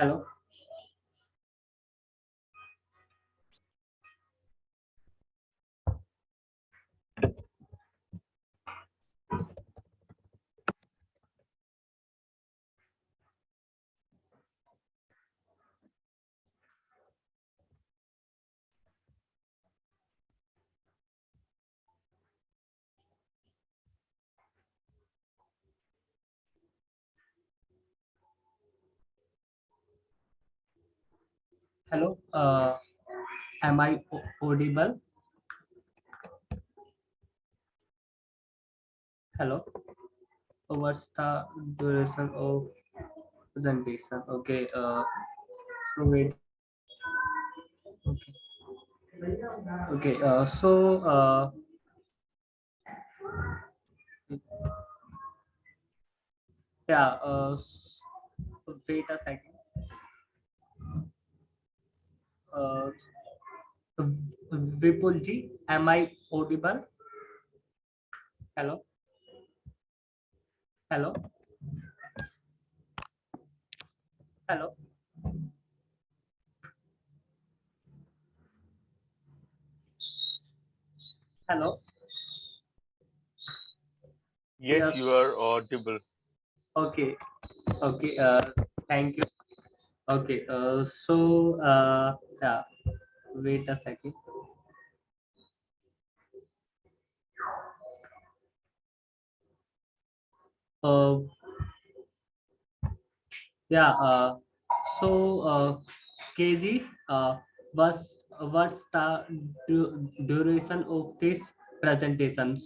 Hello. Hello. Am I audible? Hello. What's the duration of presentation? Okay. So wait. Okay. Okay. Yeah. Wait a second. Uh, Vipul ji, am I audible? Hello. Hello. Hello. Hello. Yes, Yes. you are audible. Okay. Okay. Thank you. Okay. Yeah. Wait a second. Uh, yeah. KG, what's the duration of this presentation?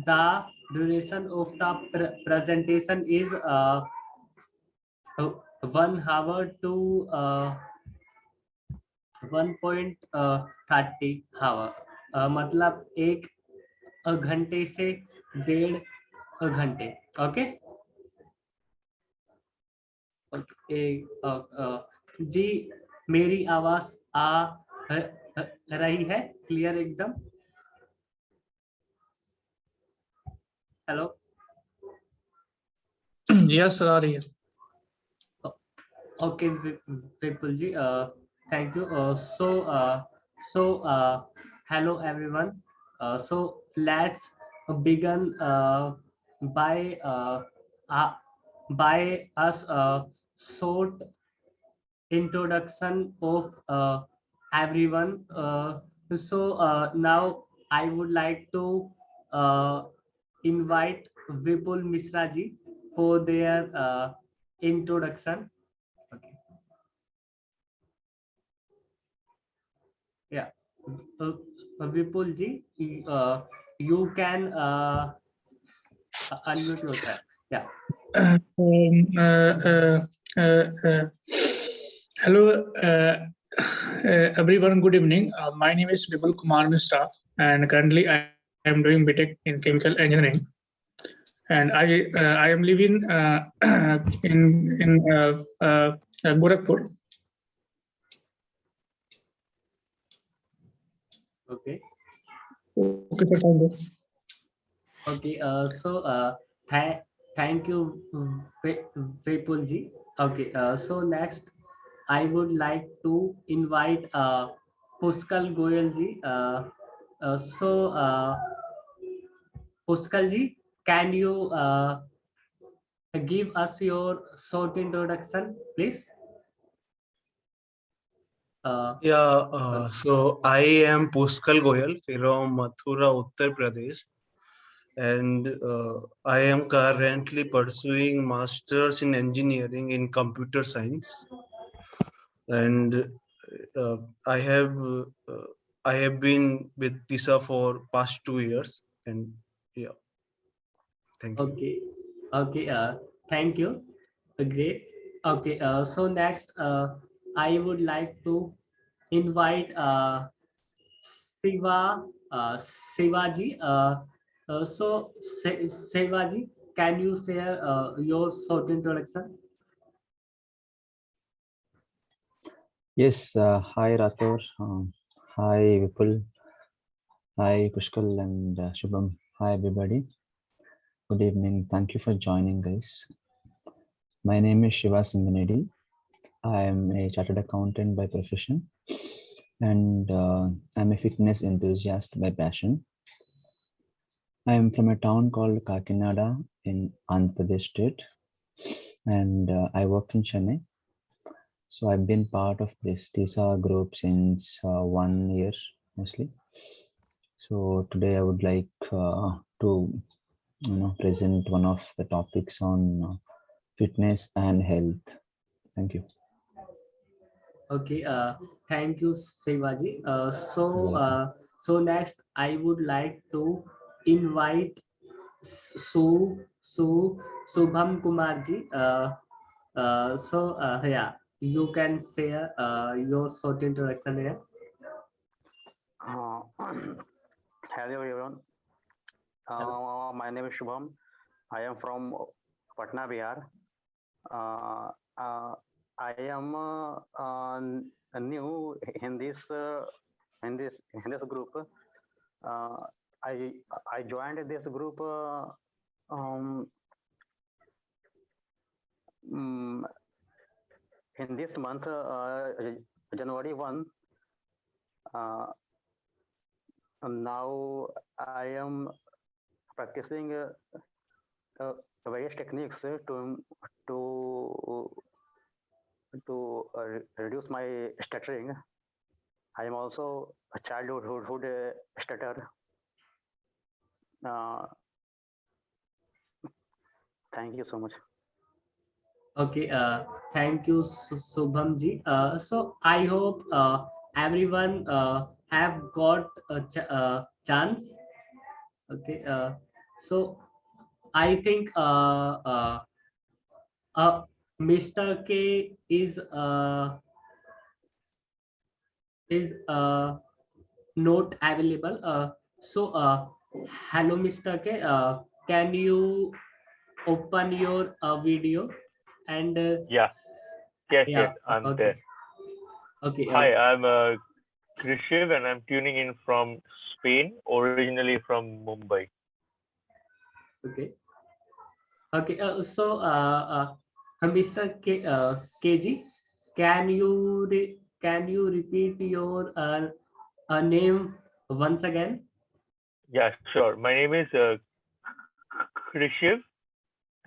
The duration of the presentation is 1 hour to 1.30 hour. मतलब 1 घंटे से 1.5 घंटे. Okay. जी, मेरी आवाज रही है clear एकदम? Hello. Yes, sir, आ रही है. Okay, Vipul ji, thank you. Hello everyone. Let's begin by uh, by us short introduction of everyone. Now I would like to uh, invite Vipul Misra ji for their introduction. Okay. Yeah. Uh, Vipul ji, you can unmute yourself. Yeah. Um, uh, uh, uh, uh, Hello, everyone. Good evening. My name is Vipul Kumar Misra, and currently I am doing BTech in Chemical Engineering. And I am living in Gorakhpur. Okay. Okay, sir, thank you. Okay. Thank you, Vipul ji. Okay. Next, I would like to invite Puskal Goyal ji. Uh, so, uh, Puskal ji, can you give us your short introduction, please? So I am Puskal Goyal from Mathura, Uttar Pradesh, and I am currently pursuing Masters in Engineering in Computer Science, and uh, I have uh, I have been with TISA for past 2 years, and yeah, thank you. Okay. Okay. Thank you. Great. Okay. Next, I would like to invite Siva Sivaji. Sivaji, can you share your short introduction? Yes, hi Rathor, hi Vipul, hi Pushkal and Shubham. Hi everybody. Good evening. Thank you for joining, guys. My name is Shiva Singanedi. I am a chartered accountant by profession, and I'm a fitness enthusiast by passion. I am from a town called Kakinada in Andhra Pradesh state, and I work in Chennai. So I've been part of this TISA group since 1 year mostly. So today I would like to present one of the topics on fitness and health. Thank you. Okay, thank you, Shivaji. Welcome. So next, I would like to invite Subham Kumar ji. Yeah, you can share your short introduction here. Uh, Hello everyone. My name is Shubham. I am from Patna, Bihar. I am new in this group. Uh, I joined this group um, mm, in this month, January 1. Now I am practicing various techniques to reduce my stuttering. I am also a childhood stutter. Thank you so much. Okay, thank you, Subham ji. So I hope everyone have got a chance. Okay, so I think Mr. K is not available. Hello, Mr. K. Can you open your video and Yeah. Yes, yeah, yes, I'm okay, there. okay, Hi, I'm Krishiv and I'm tuning in from Spain, originally from Mumbai. okay, okay. Mr. KG, can you repeat your name once again? Yeah, sure. My name is Krishiv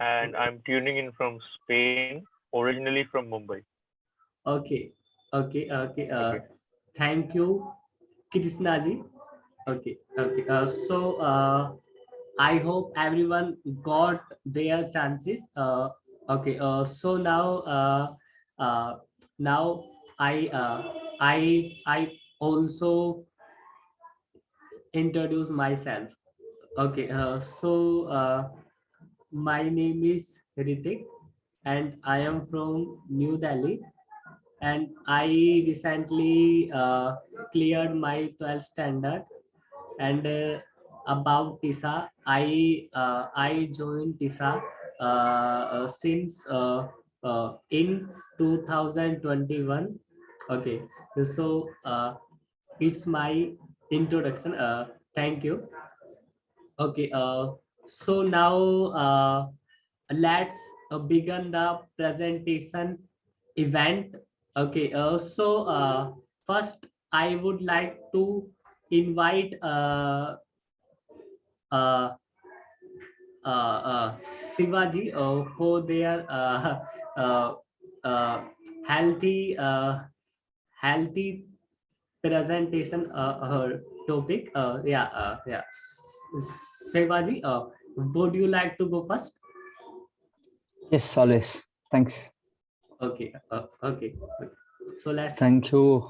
and I'm tuning in from Spain, originally from Mumbai. Okay, okay, okay. Okay. Thank you, Krishna ji. Okay, okay. I hope everyone got their chances. Okay. Uh, now I also introduce myself. Okay. My name is Ritik, and I am from New Delhi, and I recently cleared my 12th standard. And about TISA, I joined TISA since in 2021. Okay, so it's my introduction. Thank you. Okay, so now let's begin the presentation event. Okay, first I would like to invite uh, Shivaji for their uh, uh, healthy healthy presentation topic. Yeah. Shivaji, would you like to go first? Yes, always. Thanks. Okay. Okay. So let's. Thank you.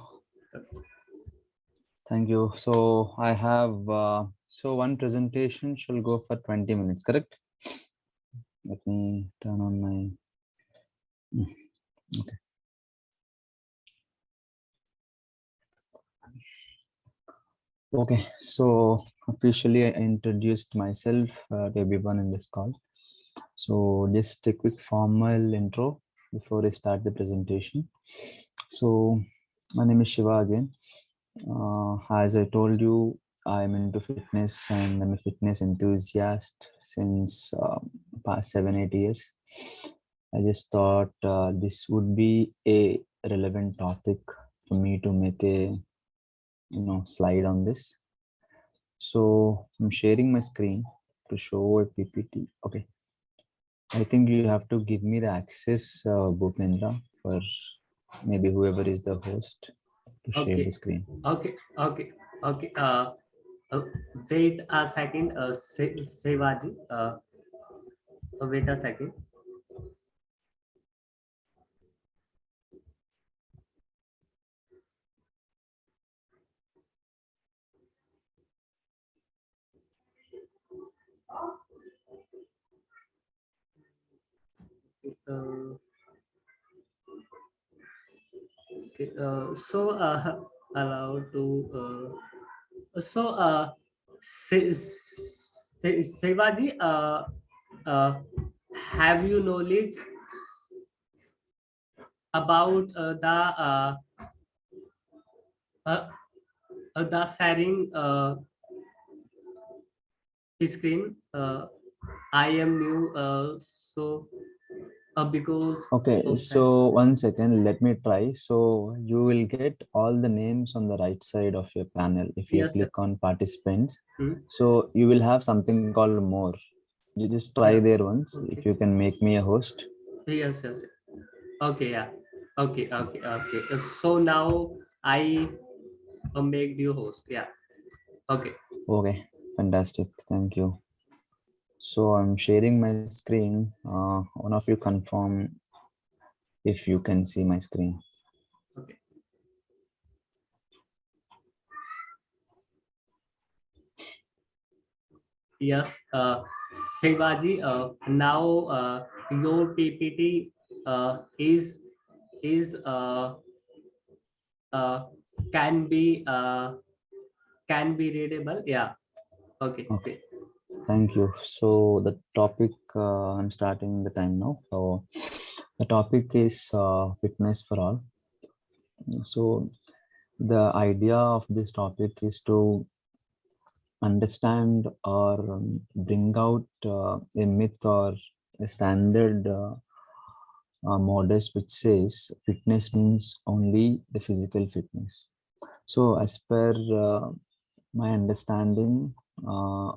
Thank you. So I have so one presentation shall go for 20 minutes, correct? Let me turn on my okay. Okay, so officially I introduced myself to everyone in this call. So just a quick formal intro before I start the presentation. So my name is Shiva again. As I told you, I'm into fitness and I'm a fitness enthusiast since past 7-8 years. I just thought this would be a relevant topic for me to make a slide on this. So I'm sharing my screen to show a PPT. Okay. I think you have to give me the access, Bhupendra, for maybe whoever is the host to share Okay. the screen. Okay. Wait a second, Sevaji. Wait a second. Uh, okay. Allowed to. So, Sevaji, uh, have you knowledge about uh, the sharing screen? I am new, so because Okay, of that. so 1 second, let me try. So you will get all the names on the right side of your panel if you Yes, sir. click on participants. Hmm. So you will have something called more. You just try Yeah. there once. Okay. If you can make me a host. Yes. Okay, yeah. Okay. So now I make you host. Yeah. Okay. Okay, fantastic. Thank you. So I'm sharing my screen. One of you confirm if you can see my screen. Okay. Yes. Shivaji. Now your PPT is is uh, uh, can be uh, can be readable. Yeah. Okay. Okay, thank you. So the topic, I'm starting the time now. So the topic is fitness for all. So the idea of this topic is to understand or bring out a myth or a standard modus which says fitness means only the physical fitness. So as per my understanding,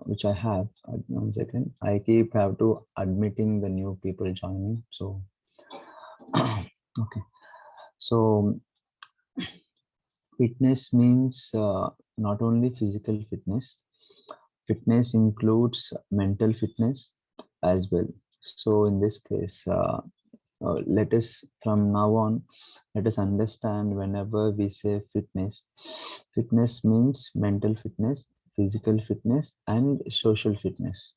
which I have, 1 second, I keep have to admitting the new people joining. So okay, so fitness means not only physical fitness. Fitness includes mental fitness as well. So in this case, let us from now on, let us understand whenever we say fitness, fitness means mental fitness, physical fitness, and social fitness.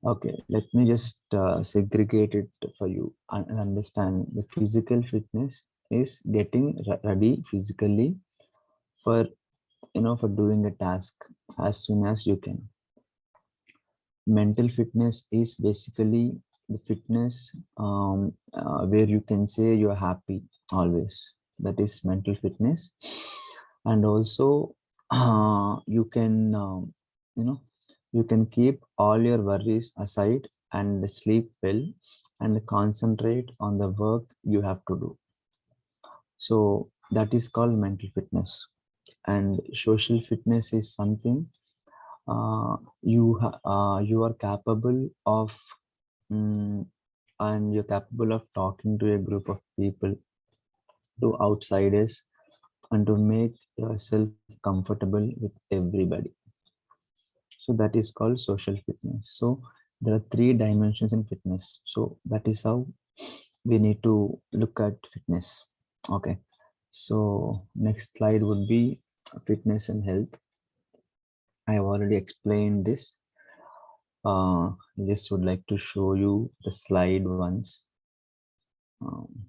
Okay, let me just segregate it for you and understand. The physical fitness is getting ready physically for for doing a task as soon as you can. Mental fitness is basically the fitness where you can say you're happy always. That is mental fitness. And also you can you know you can keep all your worries aside and sleep well and concentrate on the work you have to do. So that is called mental fitness. And social fitness is something you are capable of and you're capable of talking to a group of people, to outsiders, and to make yourself comfortable with everybody. So that is called social fitness. So there are 3 dimensions in fitness. So that is how we need to look at fitness. Okay, so next slide would be fitness and health. I have already explained this. Just would like to show you the slide once. Um,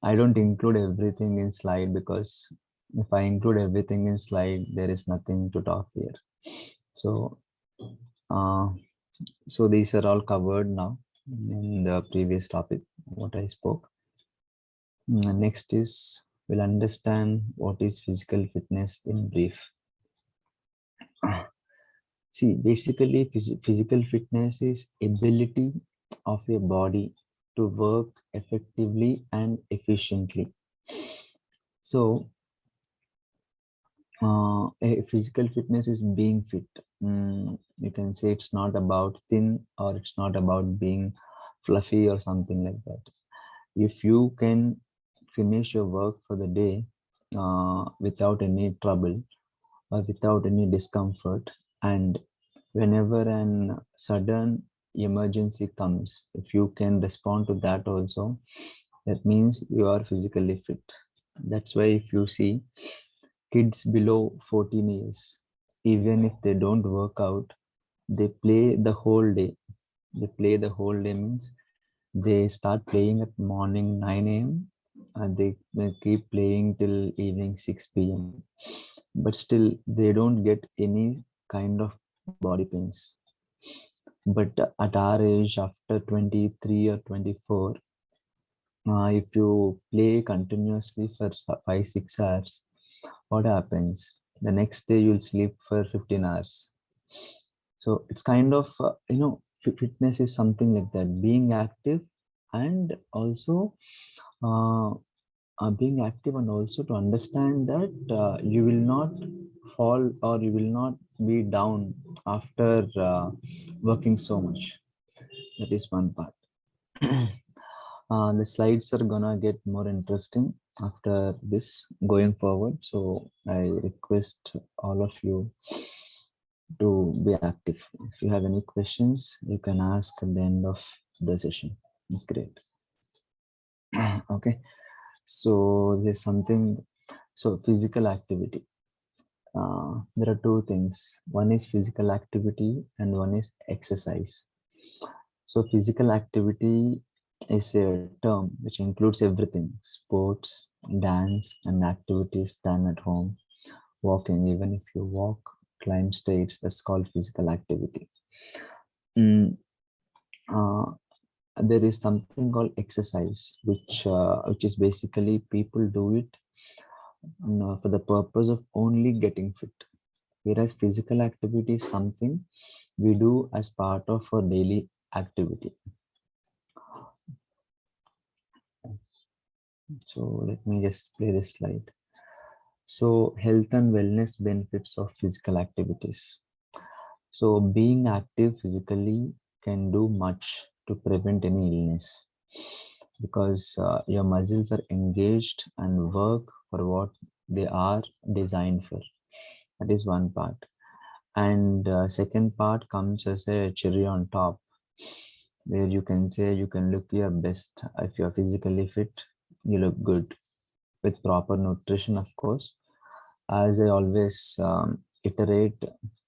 I don't include everything in slide because if I include everything in slide, there is nothing to talk here. So, uh, so these are all covered now in the previous topic, what I spoke. Next is we'll understand what is physical fitness in brief. See, basically, physical fitness is ability of your body to work effectively and efficiently. So, physical fitness is being fit. You can say it's not about thin or it's not about being fluffy or something like that. If you can finish your work for the day without any trouble or without any discomfort, and whenever an sudden emergency comes, if you can respond to that also, that means you are physically fit. That's why if you see kids below 14 years, even if they don't work out, they play the whole day. They play the whole day means they start playing at morning 9 a.m. and they may keep playing till evening 6 p.m. But still they don't get any kind of body pains. But at our age, after 23 or 24, if you play continuously for 5-6 hours, what happens? The next day you'll sleep for 15 hours. So it's kind of, fitness is something like that, being active and also being active, and also to understand that you will not fall or you will not be down after working so much. That is one part. The slides are gonna get more interesting after this going forward. So I request all of you to be active. If you have any questions, you can ask at the end of the session. It's great. Okay. So there's something, so physical activity. There are two things. One is physical activity and one is exercise. So physical activity is a term which includes everything: sports, dance, and activities done at home. Walking, even if you walk, climb stairs, that's called physical activity. Mm, uh, there is something called exercise, which is basically people do it for the purpose of only getting fit, whereas physical activity is something we do as part of our daily activity. So let me just play this slide. So health and wellness benefits of physical activities. So being active physically can do much to prevent any illness, because your muscles are engaged and work for what they are designed for. That is one part. And second part comes as a cherry on top, where you can say you can look your best. If you're physically fit, you look good with proper nutrition, of course. As I always iterate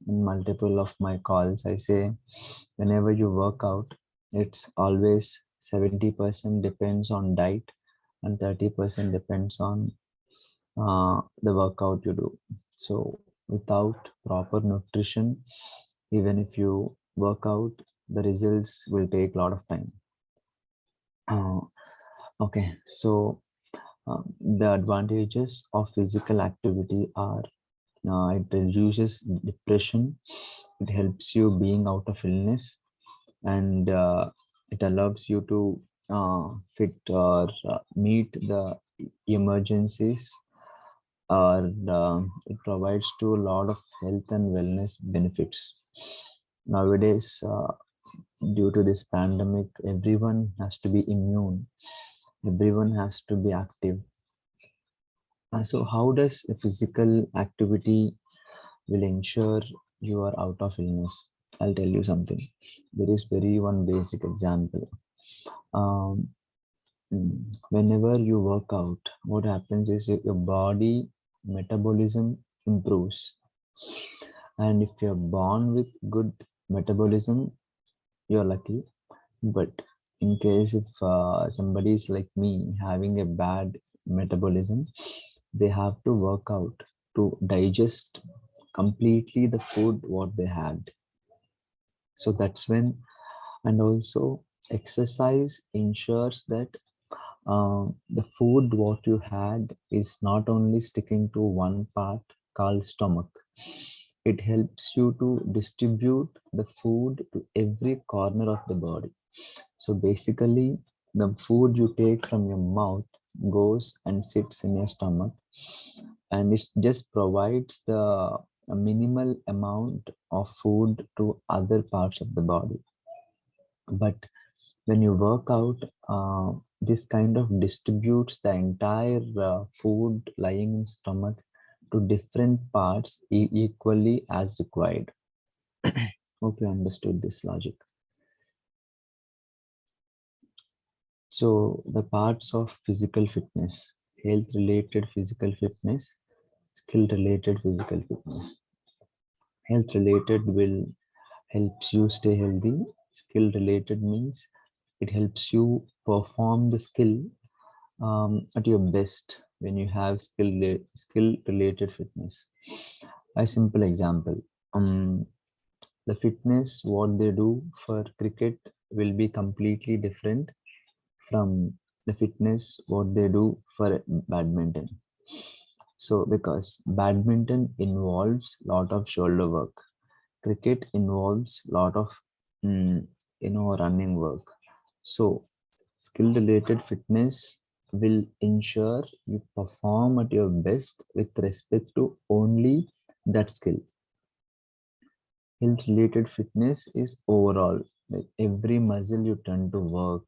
in multiple of my calls, I say whenever you work out, it's always 70% depends on diet and 30% depends on the workout you do. So without proper nutrition, even if you work out, the results will take a lot of time. Okay, so the advantages of physical activity are it reduces depression, it helps you being out of illness, and it allows you to fit or meet the emergencies, or it provides to a lot of health and wellness benefits. Nowadays, due to this pandemic, everyone has to be immune, everyone has to be active. So how does a physical activity will ensure you are out of illness? I'll tell you something. There is very one basic example. Um, Whenever you work out, what happens is your body metabolism improves. And if you're born with good metabolism, you're lucky. But in case if somebody is like me having a bad metabolism, they have to work out to digest completely the food what they had. So that's when, and also exercise ensures that the food what you had is not only sticking to one part called stomach. It helps you to distribute the food to every corner of the body. So basically, the food you take from your mouth goes and sits in your stomach, and it just provides the a minimal amount of food to other parts of the body. But when you work out, this kind of distributes the entire food lying in stomach to different parts equally as required. Hope you understood this logic. So the parts of physical fitness: health related physical fitness, skill related physical fitness. Health related will helps you stay healthy. Skill related means it helps you perform the skill at your best when you have skill related fitness. A simple example: the fitness what they do for cricket will be completely different from the fitness what they do for badminton. So because badminton involves lot of shoulder work, cricket involves lot of mm, running work. So skill related fitness will ensure you perform at your best with respect to only that skill. Health related fitness is overall, like every muscle you turn to work.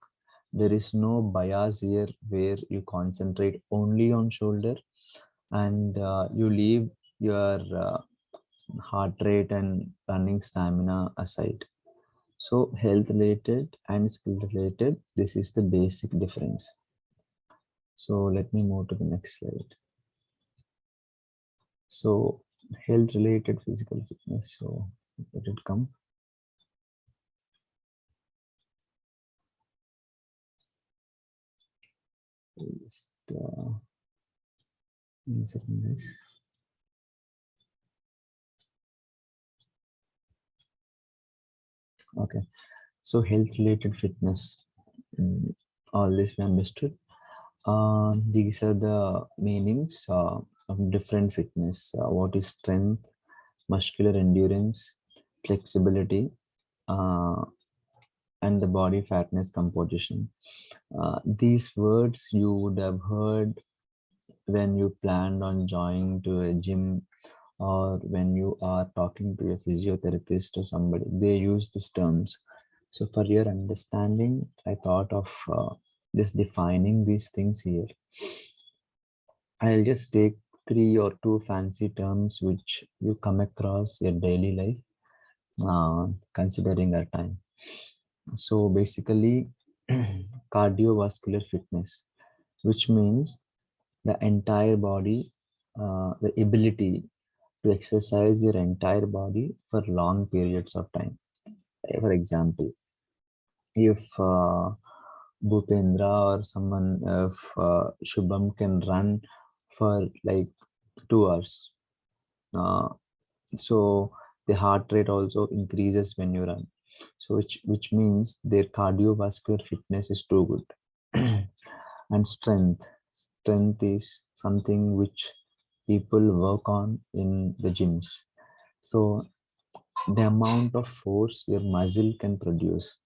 There is no bias here where you concentrate only on shoulder and you leave your heart rate and running stamina aside. So health related and skill related, this is the basic difference. So let me move to the next slide. So health related physical fitness. So let it come. Just insert this. Okay, so health related fitness, all this we understood. These are the meanings of different fitness. What is strength, muscular endurance, flexibility, uh, and the body fatness composition. These words you would have heard when you planned on joining to a gym, or when you are talking to a physiotherapist or somebody. They use these terms. So for your understanding, I thought of just defining these things here. I'll just take 3 or 2 fancy terms which you come across your daily life, considering our time. So basically, cardiovascular fitness, which means the entire body, the ability to exercise your entire body for long periods of time. For example, if Bhupendra or someone, if Shubham can run for like 2 hours, uh, so the heart rate also increases when you run. So which means their cardiovascular fitness is too good. And strength is something which people work on in the gyms. So the amount of force your muscle can produce.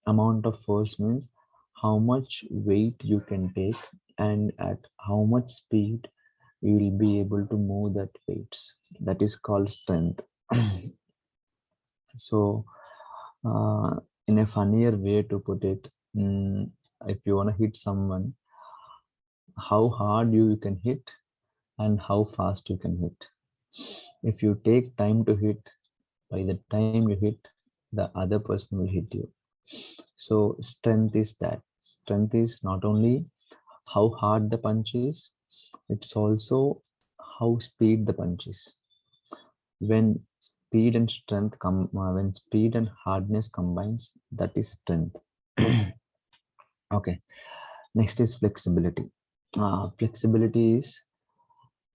Amount of force means how much weight you can take and at how much speed you will be able to move that weights. That is called strength. So in a funnier way to put it, if you want to hit someone, how hard you can hit and how fast you can hit. If you take time to hit, by the time you hit, the other person will hit you. So strength is that. Strength is not only how hard the punch is, it's also how speed the punch is. When speed and strength come, when speed and hardness combines, that is strength. Okay, next is flexibility. Flexibility is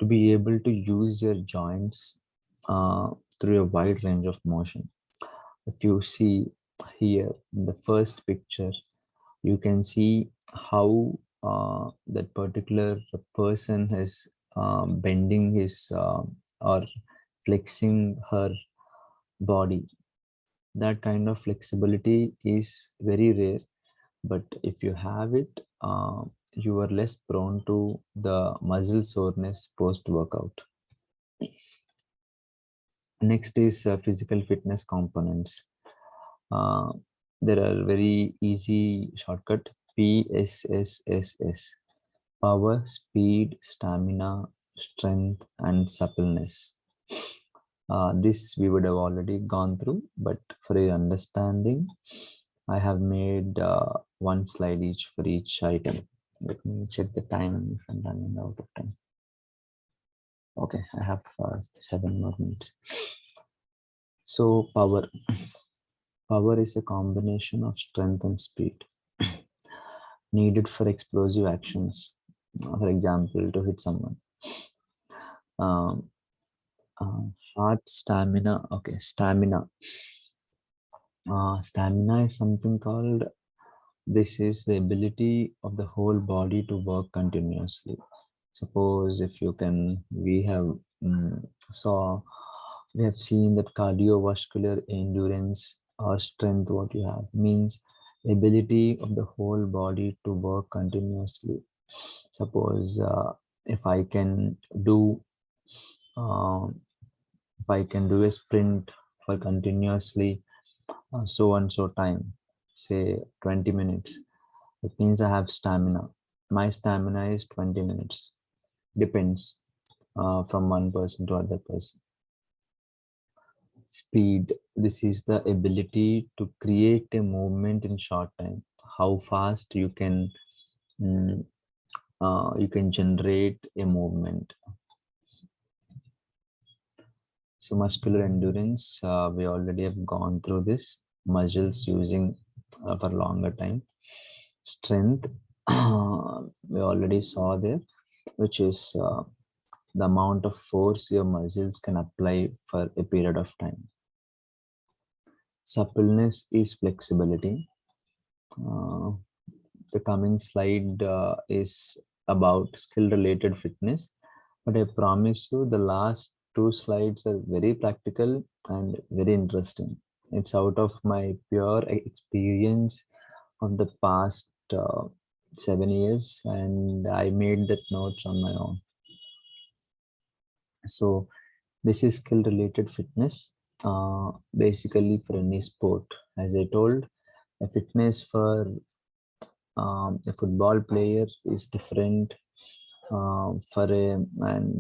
to be able to use your joints through a wide range of motion. If you see here in the first picture, you can see how that particular person is bending his or flexing her body. That kind of flexibility is very rare, but if you have it, you are less prone to the muscle soreness post workout. Next is physical fitness components. Uh, there are very easy shortcut: PSSSS: power, speed, stamina, strength, and suppleness. This we would have already gone through, but for your understanding, I have made one slide each for each item. Let me check the time if I'm running out of time. Okay, I have 7 more minutes. So power. Power is a combination of strength and speed needed for explosive actions. For example, to hit someone. Um, heart stamina. Okay, stamina. Stamina is something called, this is the ability of the whole body to work continuously. Suppose if you can, we have seen that cardiovascular endurance or strength, what you have means ability of the whole body to work continuously. Suppose if I can do a sprint for continuously so and so time, say 20 minutes, it means I have stamina. My stamina is 20 minutes. Depends from one person to other person. Speed, this is the ability to create a movement in short time. How fast you can generate a movement. So muscular endurance, we already have gone through this. Muscles using for longer time. Strength, we already saw there, which is the amount of force your muscles can apply for a period of time. Suppleness is flexibility. The coming slide is about skill related fitness, but I promise you the last 2 slides are very practical and very interesting. It's out of my pure experience of the past 7 years, and I made that notes on my own. So this is skill related fitness, basically for any sport. As I told, a fitness for a football player is different and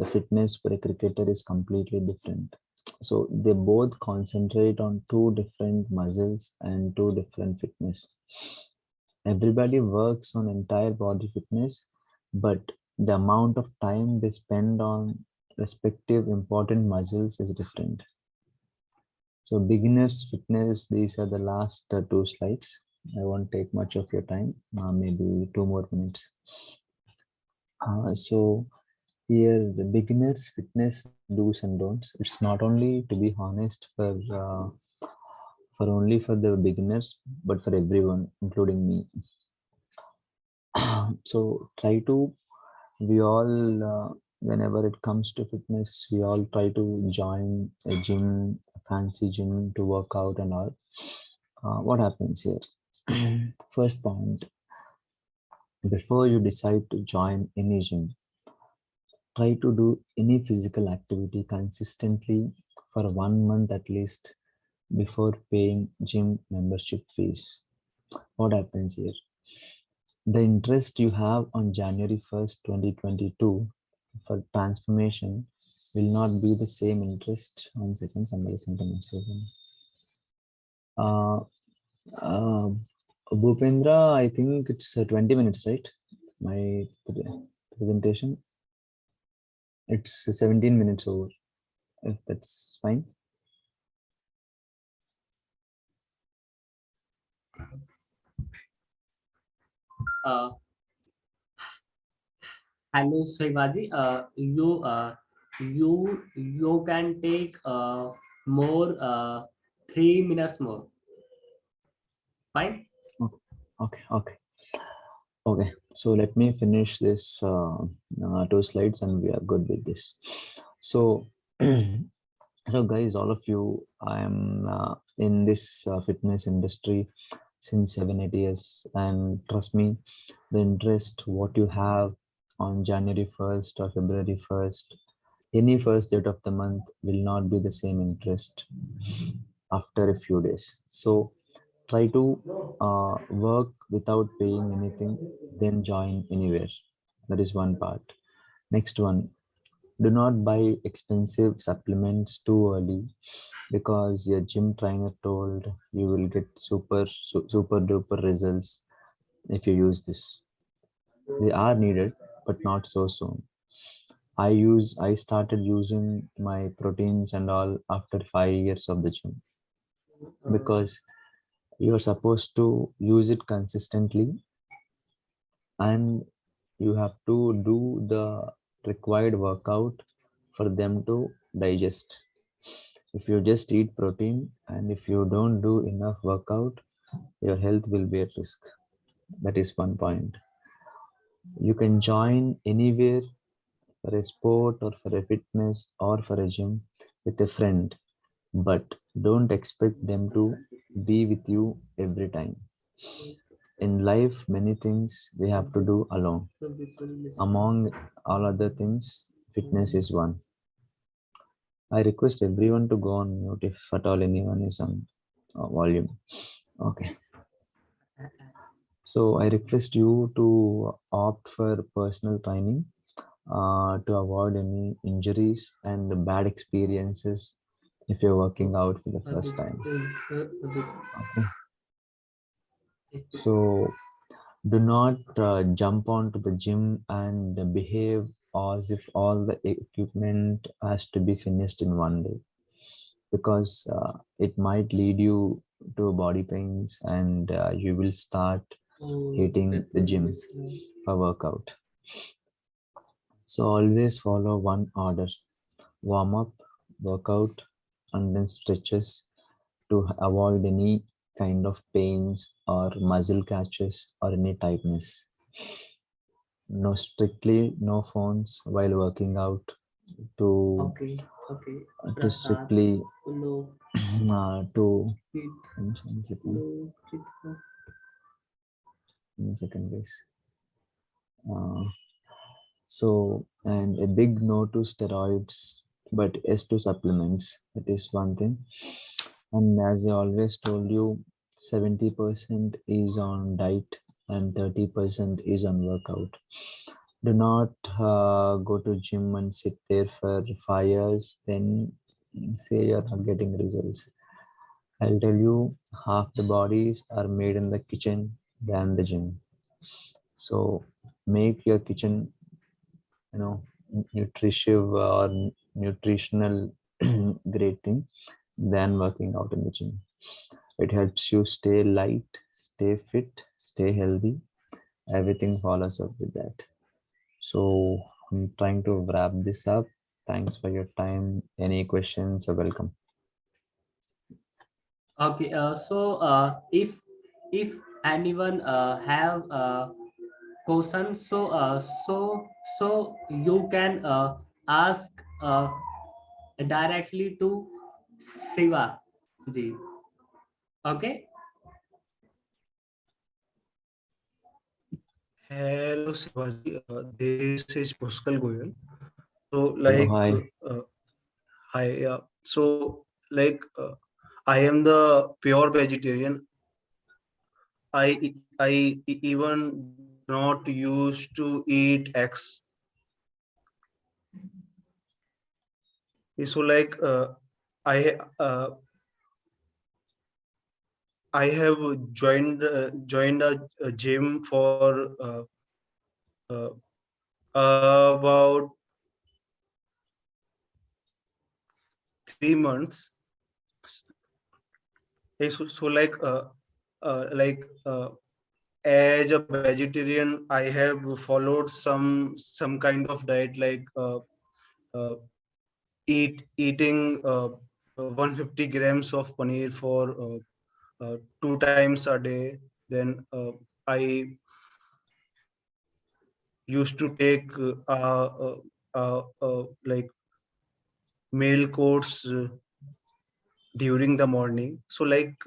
the fitness for a cricketer is completely different. So they both concentrate on 2 different muscles and 2 different fitness. Everybody works on entire body fitness, but the amount of time they spend on respective important muscles is different. So beginners fitness, these are the last 2 slides. I won't take much of your time, maybe 2 more minutes. So here the beginners fitness do's and don'ts. It's not only, to be honest, for only for the beginners, but for everyone, including me. So we all, whenever it comes to fitness, we all try to join a gym, a fancy gym to work out and all. What happens here? First point, before you decide to join any gym, try to do any physical activity consistently for 1 month at least before paying gym membership fees. What happens here? The interest you have on January 1st, 2022 for transformation will not be the same interest. 1 second, somebody sent a message. Bhupendra, I think it's 20 minutes, right? My presentation. It's 17 minutes over, if that's fine. Hello, Shivaji. You can take more 3 minutes more. Fine. Okay. So let me finish this 2 slides, and we are good with this. So So guys, all of you, I am in this fitness industry since 7 8 years, and trust me, the interest what you have on January 1st or February 1st, any first date of the month will not be the same interest after a few days. So try to work without paying anything, then join anywhere. That is one part. Next one, do not buy expensive supplements too early, because your gym trainer told you will get super duper results if you use this. They are needed, but not so soon. I started using my proteins and all after 5 years of the gym, because you're supposed to use it consistently, and you have to do the required workout for them to digest. If you just eat protein and if you don't do enough workout, your health will be at risk. That is one point. You can join anywhere for a sport or for a fitness or for a gym with a friend, but don't expect them to be with you every time. In life, many things we have to do alone. Among all other things, fitness is one. I request everyone to go on mute if at all anyone is on volume. Okay. So I request you to opt for personal training to avoid any injuries and bad experiences if you're working out for the first time. Okay. So do not jump onto the gym and behave as if all the equipment has to be finished in one day, because it might lead you to body pains, and you will start hating the gym for workout. So always follow one order: warm up, workout, and then stretches to avoid any kind of pains or muscle catches or any tightness. No, strictly no phones while working out, to to strictly to one second guys. So, and a big no to steroids, but yes to supplements. That is one thing. And as I always told you, 70% is on diet and 30% is on workout. Do not go to gym and sit there for 5 years, then say you're not getting results. I'll tell you, half the bodies are made in the kitchen than the gym. So make your kitchen, nutritive or nutritional great thing than working out in the gym. It helps you stay light, stay fit, stay healthy. Everything follows up with that. So I'm trying to wrap this up. Thanks for your time. Any questions are welcome. Okay, if anyone have questions, so you can ask directly to Siva ji. Okay. Hello, Shivaji. This is Pushkal Goyal. So, Hello, like, hi. hi. So, like, I am the pure vegetarian. I even not used to eat eggs. So, like, I I have joined a gym for uh, about 3 months. So like as a vegetarian, I have followed some kind of diet, like uh, eating 150 grams of paneer for 2 times a day. Then I used to take like meal course during the morning. So like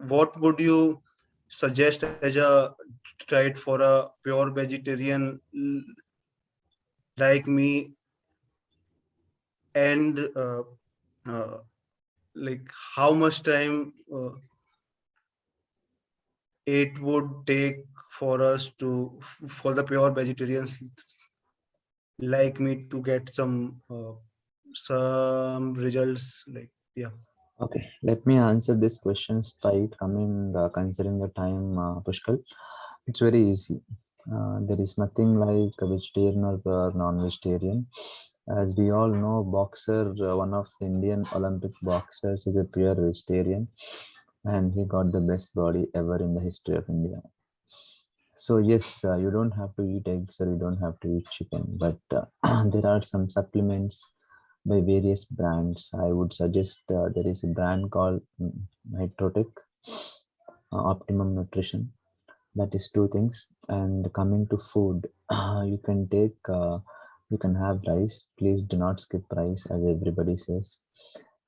what would you suggest as a diet for a pure vegetarian like me, and uh, like how much time it would take for us to for the pure vegetarians like me to get some results, like, yeah. Okay, let me answer this question straight. Coming considering the time, Pushkal, it's very easy. There is nothing like a vegetarian or non-vegetarian. As we all know, boxer, one of the Indian Olympic boxers, is a pure vegetarian, and he got the best body ever in the history of India. So yes, you don't have to eat eggs or you don't have to eat chicken, but there are some supplements by various brands. I would suggest there is a brand called Nitrotech, Optimum Nutrition. That is two things. And coming to food, you can take, you can have rice. Please do not skip rice, as everybody says.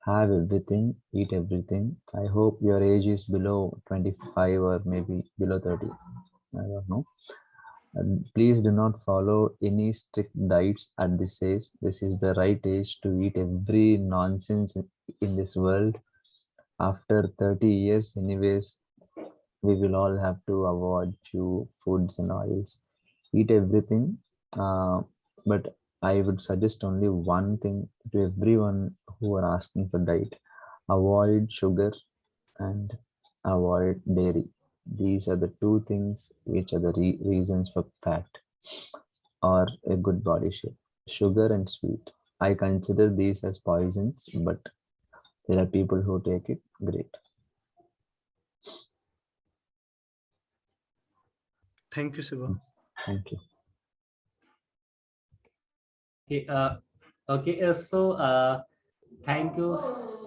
Have everything, eat everything. I hope your age is below 25 or maybe below 30. I don't know. And please do not follow any strict diets at this age. This is the right age to eat every nonsense in this world. After 30 years, anyways, we will all have to avoid few foods and oils. Eat everything. But I would suggest only one thing to everyone who are asking for diet. Avoid sugar and avoid dairy. These are the two things which are the reasons for fat or a good body shape. Sugar and sweet. I consider these as poisons, but there are people who take it. Great. Thank you, Siva. Thank you. Okay, thank you,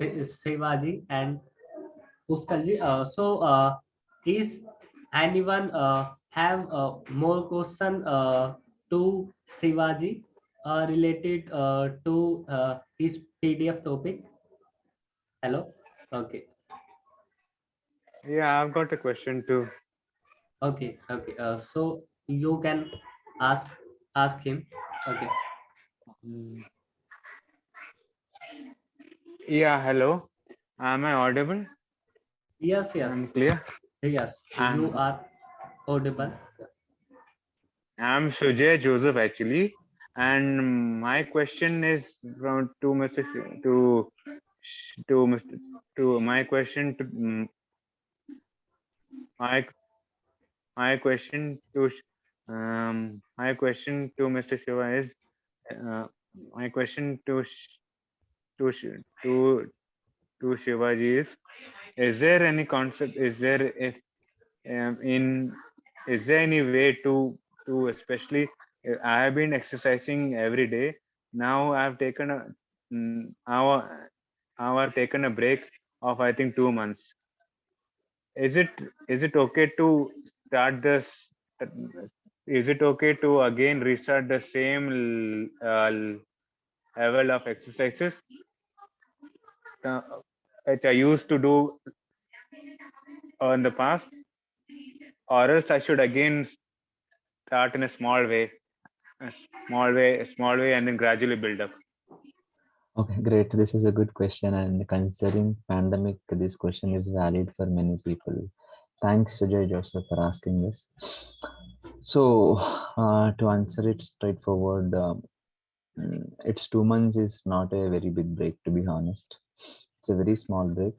Sevaji and Puskalji. Is anyone have more question to Sevaji related to his PDF topic? Hello. Okay. Yeah, I've got a question too. Okay. Okay. So you can ask him. Okay. Mm. Yeah, hello. Am I audible? Yes. Yes. I'm clear. Yes. You I'm are audible. I'm Sujay Joseph actually, and my question is from to Mr. To Mr. to my question to my my question to my question to Mr. Shiva is my question to to to to Shivaji is there any concept, is there if in is there any way to especially I have been exercising every day. Now I've taken a hour I've taken a break of I think 2 months. Is it okay to start this? Is it okay to again restart the same level of exercises which I used to do in the past, or else I should again start in a small way, a small way, and then gradually build up? Okay, great. This is a good question, and considering pandemic, this question is valid for many people. Thanks, Sujay Joseph, for asking this. So, to answer it straightforward, it's 2 months is not a very big break, to be honest. It's a very small break.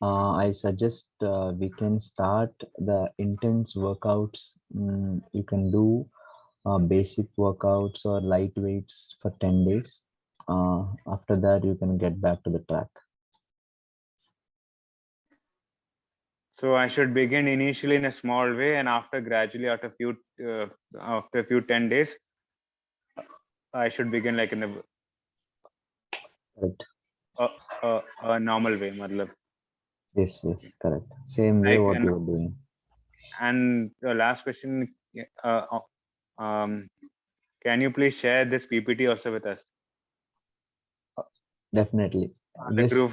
I suggest we can start the intense workouts. You can do basic workouts or light weights for 10 days. After that, you can get back to the track. So I should begin initially in a small way, and after gradually, after a few 10 days, I should begin like in Correct. a normal way, matlab. Yes, correct. Same way what And you were doing. and the last question, can you please share this PPT also with us? Definitely. The Just group.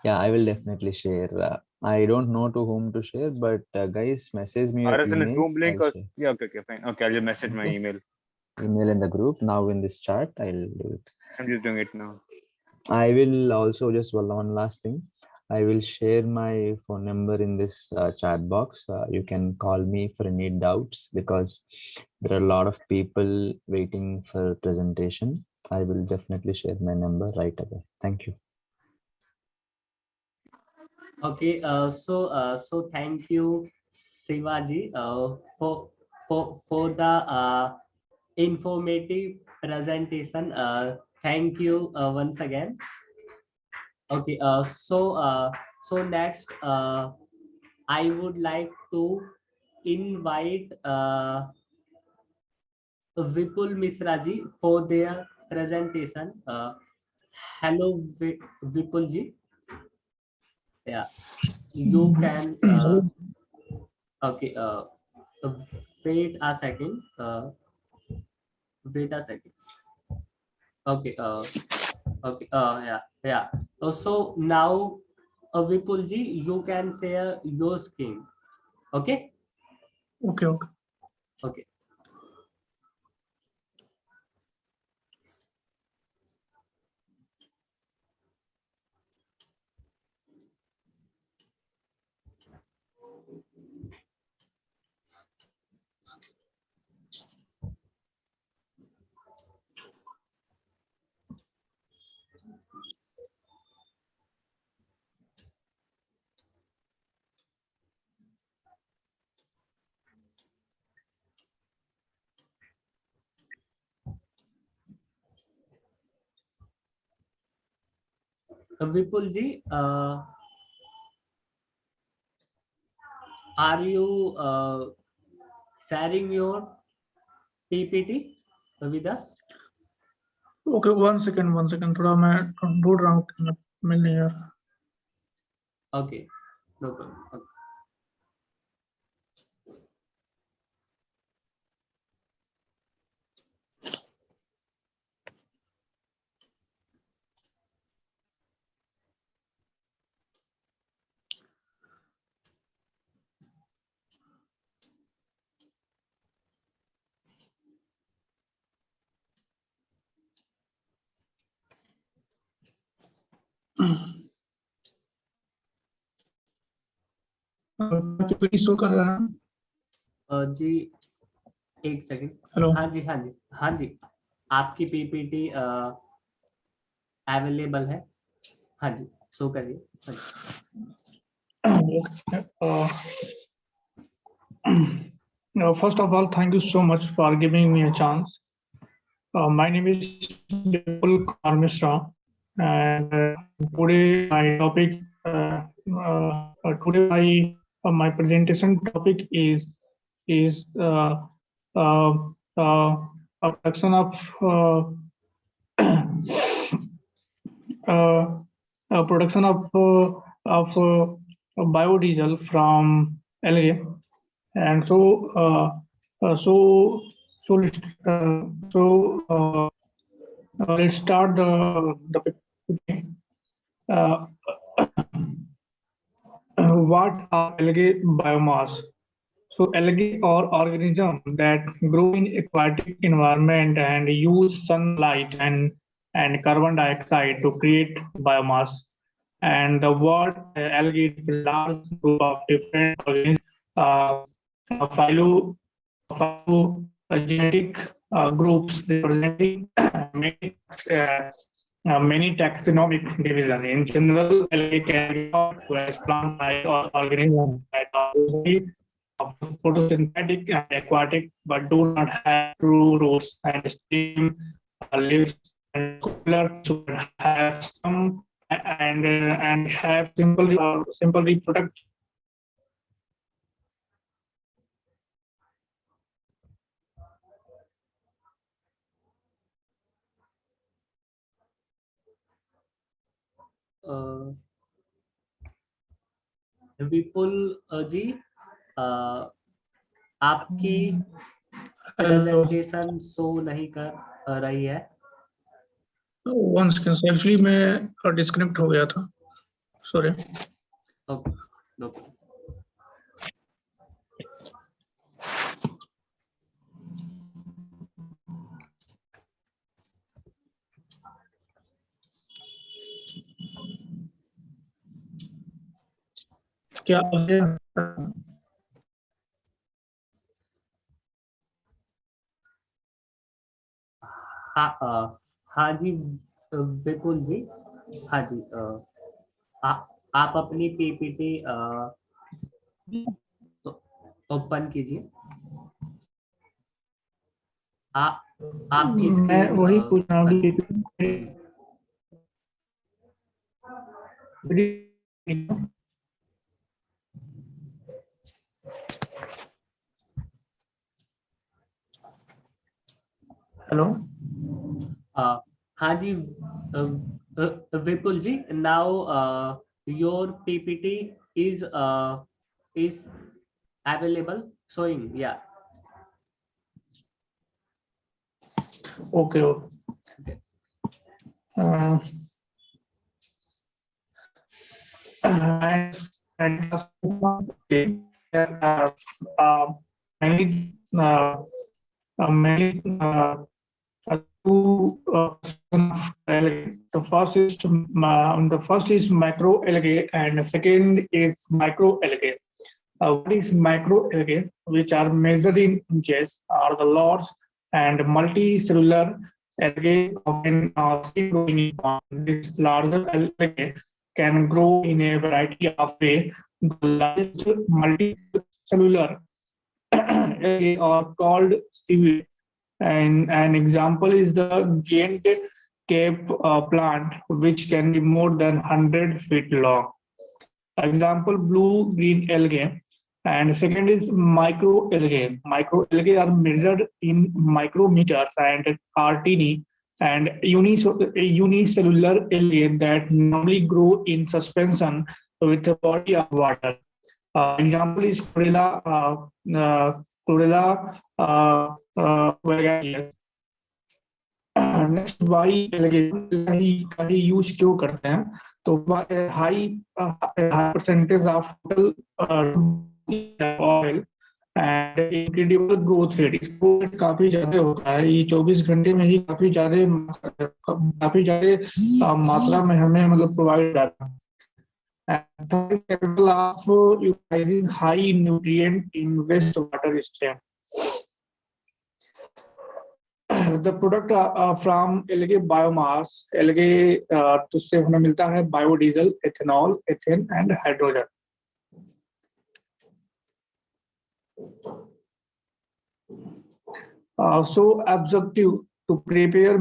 yeah, I will definitely share. I don't know to whom to share, but guys, message me your Or else in a email. Zoom link I'll or share. yeah, okay, fine. Okay, I'll just message my Okay. email. Email in the group now in this chat. I'll do it. I'm just doing it now. I will also just one last thing. I will share my phone number in this chat box. You can call me for any doubts because there are a lot of people waiting for presentation. I will definitely share my number right away. Thank you. Okay, so thank you, Shivaji, for the informative presentation. Thank you once again. Okay, so next, I would like to invite Vipul Misra ji for their presentation. Hello, Vipul ji. Yeah, you can. Okay. Wait a second. Wait a second. Okay. Okay. Yeah. Yeah. So now, Vipul ji, you can share your screen. Okay. Okay, okay. Okay. Vipul ji, are you sharing your PPT with us? Okay, one second. थोड़ा मैं ढूंढ रहा हूँ, मिल नहीं रहा. Okay. No problem. Okay. PPT show कर रहा है. जी एक सेकंड. हेलो. हाँ जी, हाँ जी, हाँ जी, आपकी पीपीटी अवेलेबल है. हाँ जी, शो करिए. हाँ जी. First of all, thank you so much for giving me a chance. My name is Vipul Kumar Mishra, and today my topic, today my presentation topic is uh, uh, a production of production of biodiesel from algae, and let's start the uh, what are algae biomass? So algae are organisms that grow in aquatic environment and use sunlight and carbon dioxide to create biomass. And the word algae is a large group of different organisms, phylogenetic groups representing many taxonomic division. In general, algae can be thought as plant-like or organisms that are usually photosynthetic and aquatic, but do not have true roots and stem leaves and similar to have some and have simple reproduction. विपुल जी, आपकी presentation show नहीं कर रही है। One second, actually मैं disconnect हो गया था, sorry. Okay okay क्या हाँ हाँ जी बिल्कुल जी। हाँ जी आप अपनी पीपीटी ओपन कीजिए। आप मैं स्क्रीन वही पूछ रहा हूँ कि हेलो। हाँ जी Vipul ji, now your PPT is is available showing, yeah. Okay Okay. mainly mainly two the first is macro algae and the second is micro algae. What is macro algae, which are measured in inches, are the large and multicellular algae often seen growing in pond. This larger algae can grow in a variety of ways. The largest multicellular algae are called seaweed. And an example is the Ghent Cape plant, which can be more than 100 feet long. Example, blue-green algae. And second is microalgae. Microalgae are measured in micrometers and are teeny and unicellular algae that normally grow in suspension with a body of water. Example is Chlorella vagarius. Next why का ही use क्यों करते हैं, तो high percentage of oil and incredible growth rate, इसको काफी ज्यादा होता है, ये 24 घंटे में ही काफी ज्यादा मात्रा में हमें मतलब प्रोवाइड करता है. Capable of utilizing high nutrient in wastewater stream. The product from algae biomass, algae जिससे हमें मिलता है biodiesel, ethanol, ethane and hydrogen. So objective to prepare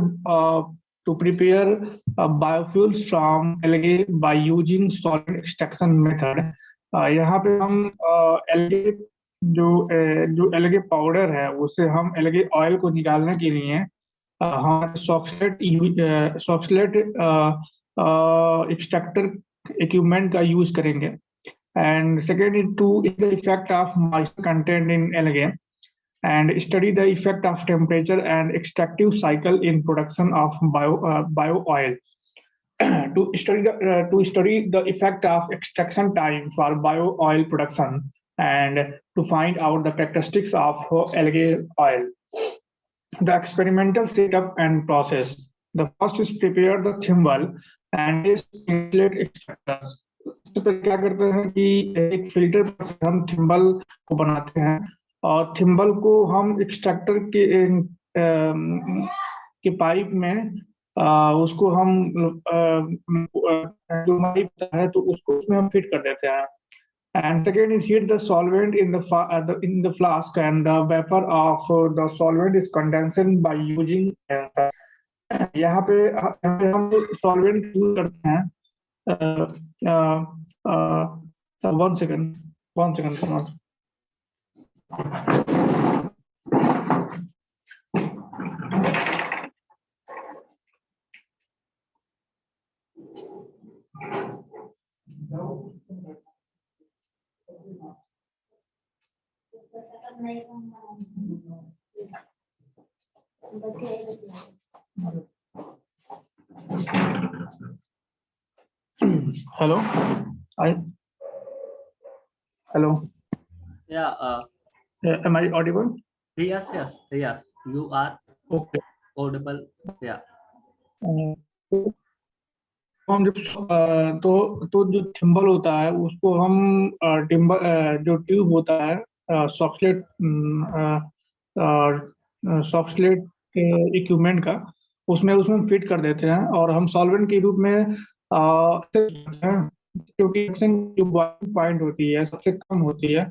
biofuels from algae by using solvent extraction method. यहाँ पे हम algae जो algae powder है उससे हम algae ऑयल को निकालने के लिए हम सॉक्सलेट एक्सट्रैक्टर इक्विपमेंट का यूज करेंगे. And second is to the effect of moisture content in algae and study the effect of temperature and extractive cycle in production of bio oil. to study the effect of extraction time for bio oil production and to find out the characteristics of algae oil. The experimental setup and process. The first is prepare the thimble and insulate extractors. सबसे पहले क्या करते हैं कि एक filter पर हम thimble को बनाते हैं और थिम्बल को हम एक्सट्रैक्टर के पाइप में उसको हम जो पाइप है तो उसको उसमें हम फिट कर देते हैं. And second is heat the solvent in the flask and the vapor of the solvent is condensed by using यहाँ पे हम solvent यूज करते हैं. One second. Come on. Hello. Hello. Yeah. Am I audible? Yes. You are Okay. audible. Yeah. तो हम जब तो जो थिम्बल होता है उसको हम टिम्बल जो ट्यूब होता है सॉक्सलेट इक्विपमेंट का उसमें फिट कर देते हैं और हम सॉल्वेंट के रूप में क्योंकि जो बॉइलिंग पॉइंट होती है सबसे कम होती है,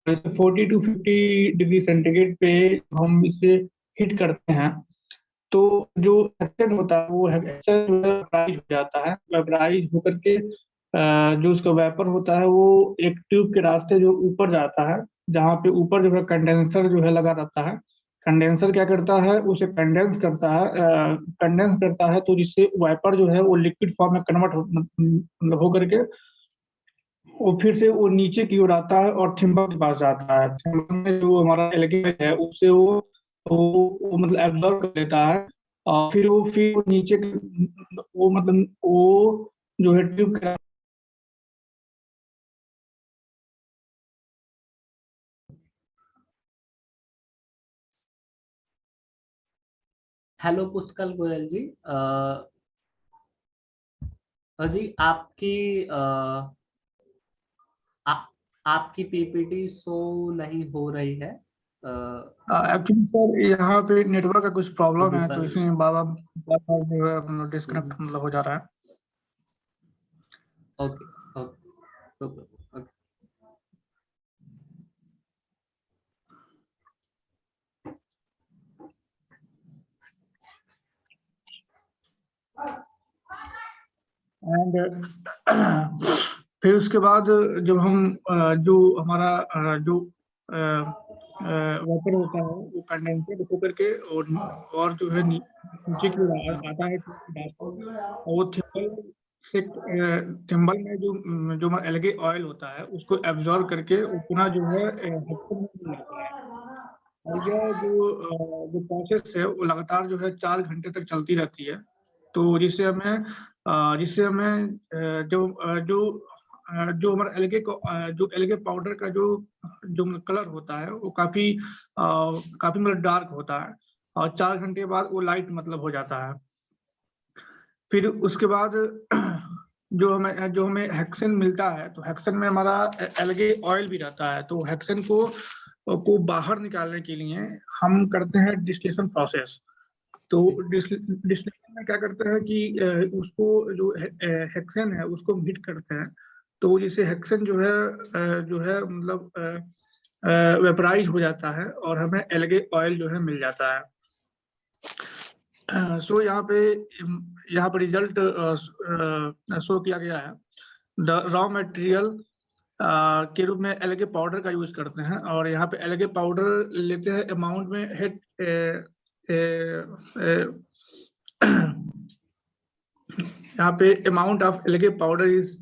जैसे 40 to 50 डिग्री सेंटीग्रेड पे हम इसे हीट करते हैं तो जो हेक्सेन होता है वो हेक्सेन जो है वेपराइज हो जाता है। वेपराइज होकर के जो उसका वेपर होता है वो एक ट्यूब के रास्ते जो ऊपर जाता है, जहाँ पे ऊपर जो है कंडेंसर जो है लगा रहता है। कंडेंसर क्या करता है, उसे कंडेंस करता है तो जिससे वेपर जो है वो लिक्विड फॉर्म में कन्वर्ट हो करके वो फिर से वो नीचे की ओर आता है और थिम्बल के पास जाता है। थिम्बल में जो हमारा एलिगेट है उससे वो मतलब एब्जॉर्ब कर लेता है और फिर वो नीचे वो मतलब वो जो है ट्यूब का हेलो पुष्कल गोयल जी। जी आपकी आ, आपकी पीपीटी शो नहीं हो रही है। एक्चुअली सर यहाँ पे नेटवर्क का कुछ प्रॉब्लम है तो दूसरा- इसलिए बार बार जो है डिस्कनेक्ट मतलब हो जा रहा है। Okay okay okay. एंड फिर उसके बाद जब हम जो हमारा जो वेपर होता है वो कंडेंसर होकर के और जो है नीचे की ओर आता है और वो थिम्बल में जो हमारा एल्गे ऑयल होता है उसको एब्जॉर्ब करके वो पुनः जो है हेक्सेन में मिल जाता है। और यह जो प्रोसेस है वो लगातार जो है 4 घंटे तक चलती रहती है। तो जिससे हमें जो हमारा एल्गे को जो एल्गे पाउडर का जो कलर होता है वो काफी मतलब डार्क होता है और 4 घंटे बाद वो लाइट मतलब हो जाता है। फिर उसके बाद जो हमें हेक्सेन मिलता है तो हेक्सेन में हमारा एल्गे ऑयल भी रहता है। तो हेक्सेन को बाहर निकालने के लिए हम करते हैं डिस्टिलेशन प्रोसेस। तो डिस्टिलेशन में क्या करते हैं कि उसको जो हेक्सेन है उसको हीट करते हैं तो जिससे हेक्सेन जो है मतलब वेपराइज हो जाता है और हमें एल्गे ऑयल जो है मिल जाता है। सो यहाँ पे रिजल्ट शो किया गया है। द रॉ मटेरियल के रूप में एल्गे पाउडर का यूज करते हैं और यहाँ पे एल्गे पाउडर लेते हैं अमाउंट में यहाँ पे amount of algae powder is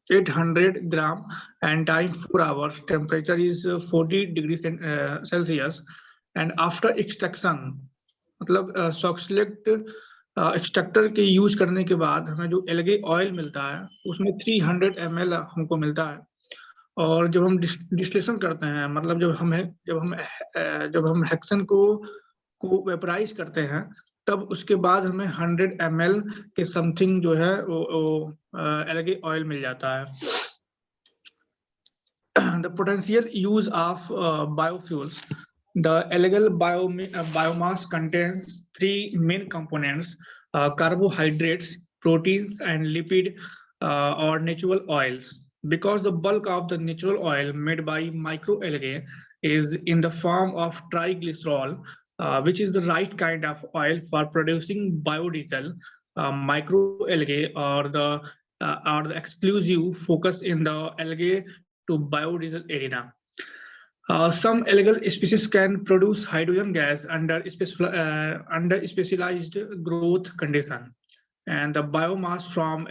800 gram and time 4 hours. Temperature is 40 degrees Celsius and after extraction मतलब सॉक्सलेट एक्सट्रैक्टर के यूज करने के बाद हमें जो एल्गे ऑयल मिलता है उसमें 300 ml हमको मिलता है। और जब हम डिस्टिलेशन करते हैं मतलब जब हम हेक्सेन को वेपराइज करते हैं तब उसके बाद हमें 100 ml के समथिंग जो है वो एल्गे ऑयल मिल जाता है। The potential use of biofuels. The algal biomass contains 3 main components: carbohydrates, proteins, and lipid or natural oils. Because the bulk of the natural oil made by microalgae is in the form of triglycerol, which is the right kind of oil for producing biodiesel, microalgae are the exclusive focus in the algae to biodiesel arena. Some algal species can produce hydrogen gas under specialized growth condition, and the biomass from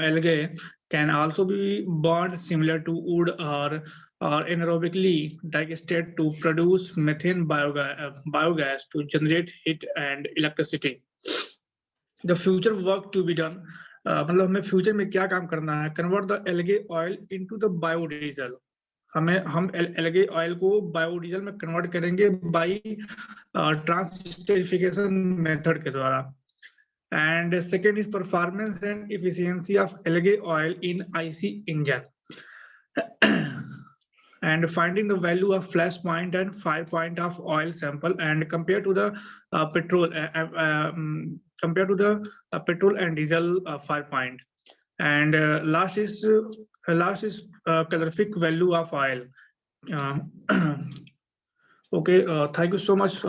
algae can also be burned similar to wood or are anaerobically digested to produce methane biogas to generate heat and electricity. The future work to be done, मतलब हमें future में क्या काम करना है, convert the algae oil into the biodiesel. हम algae oil को biodiesel में कन्वर्ट करेंगे बाय ट्रांसस्टेरिफिकेशन मेथड के द्वारा. And second is performance and efficiency of algae oil in IC engine. And finding the value of flash point and fire point of oil sample and compare to the petrol petrol and diesel fire point. And last is calorific value of oil. Okay, thank you so much.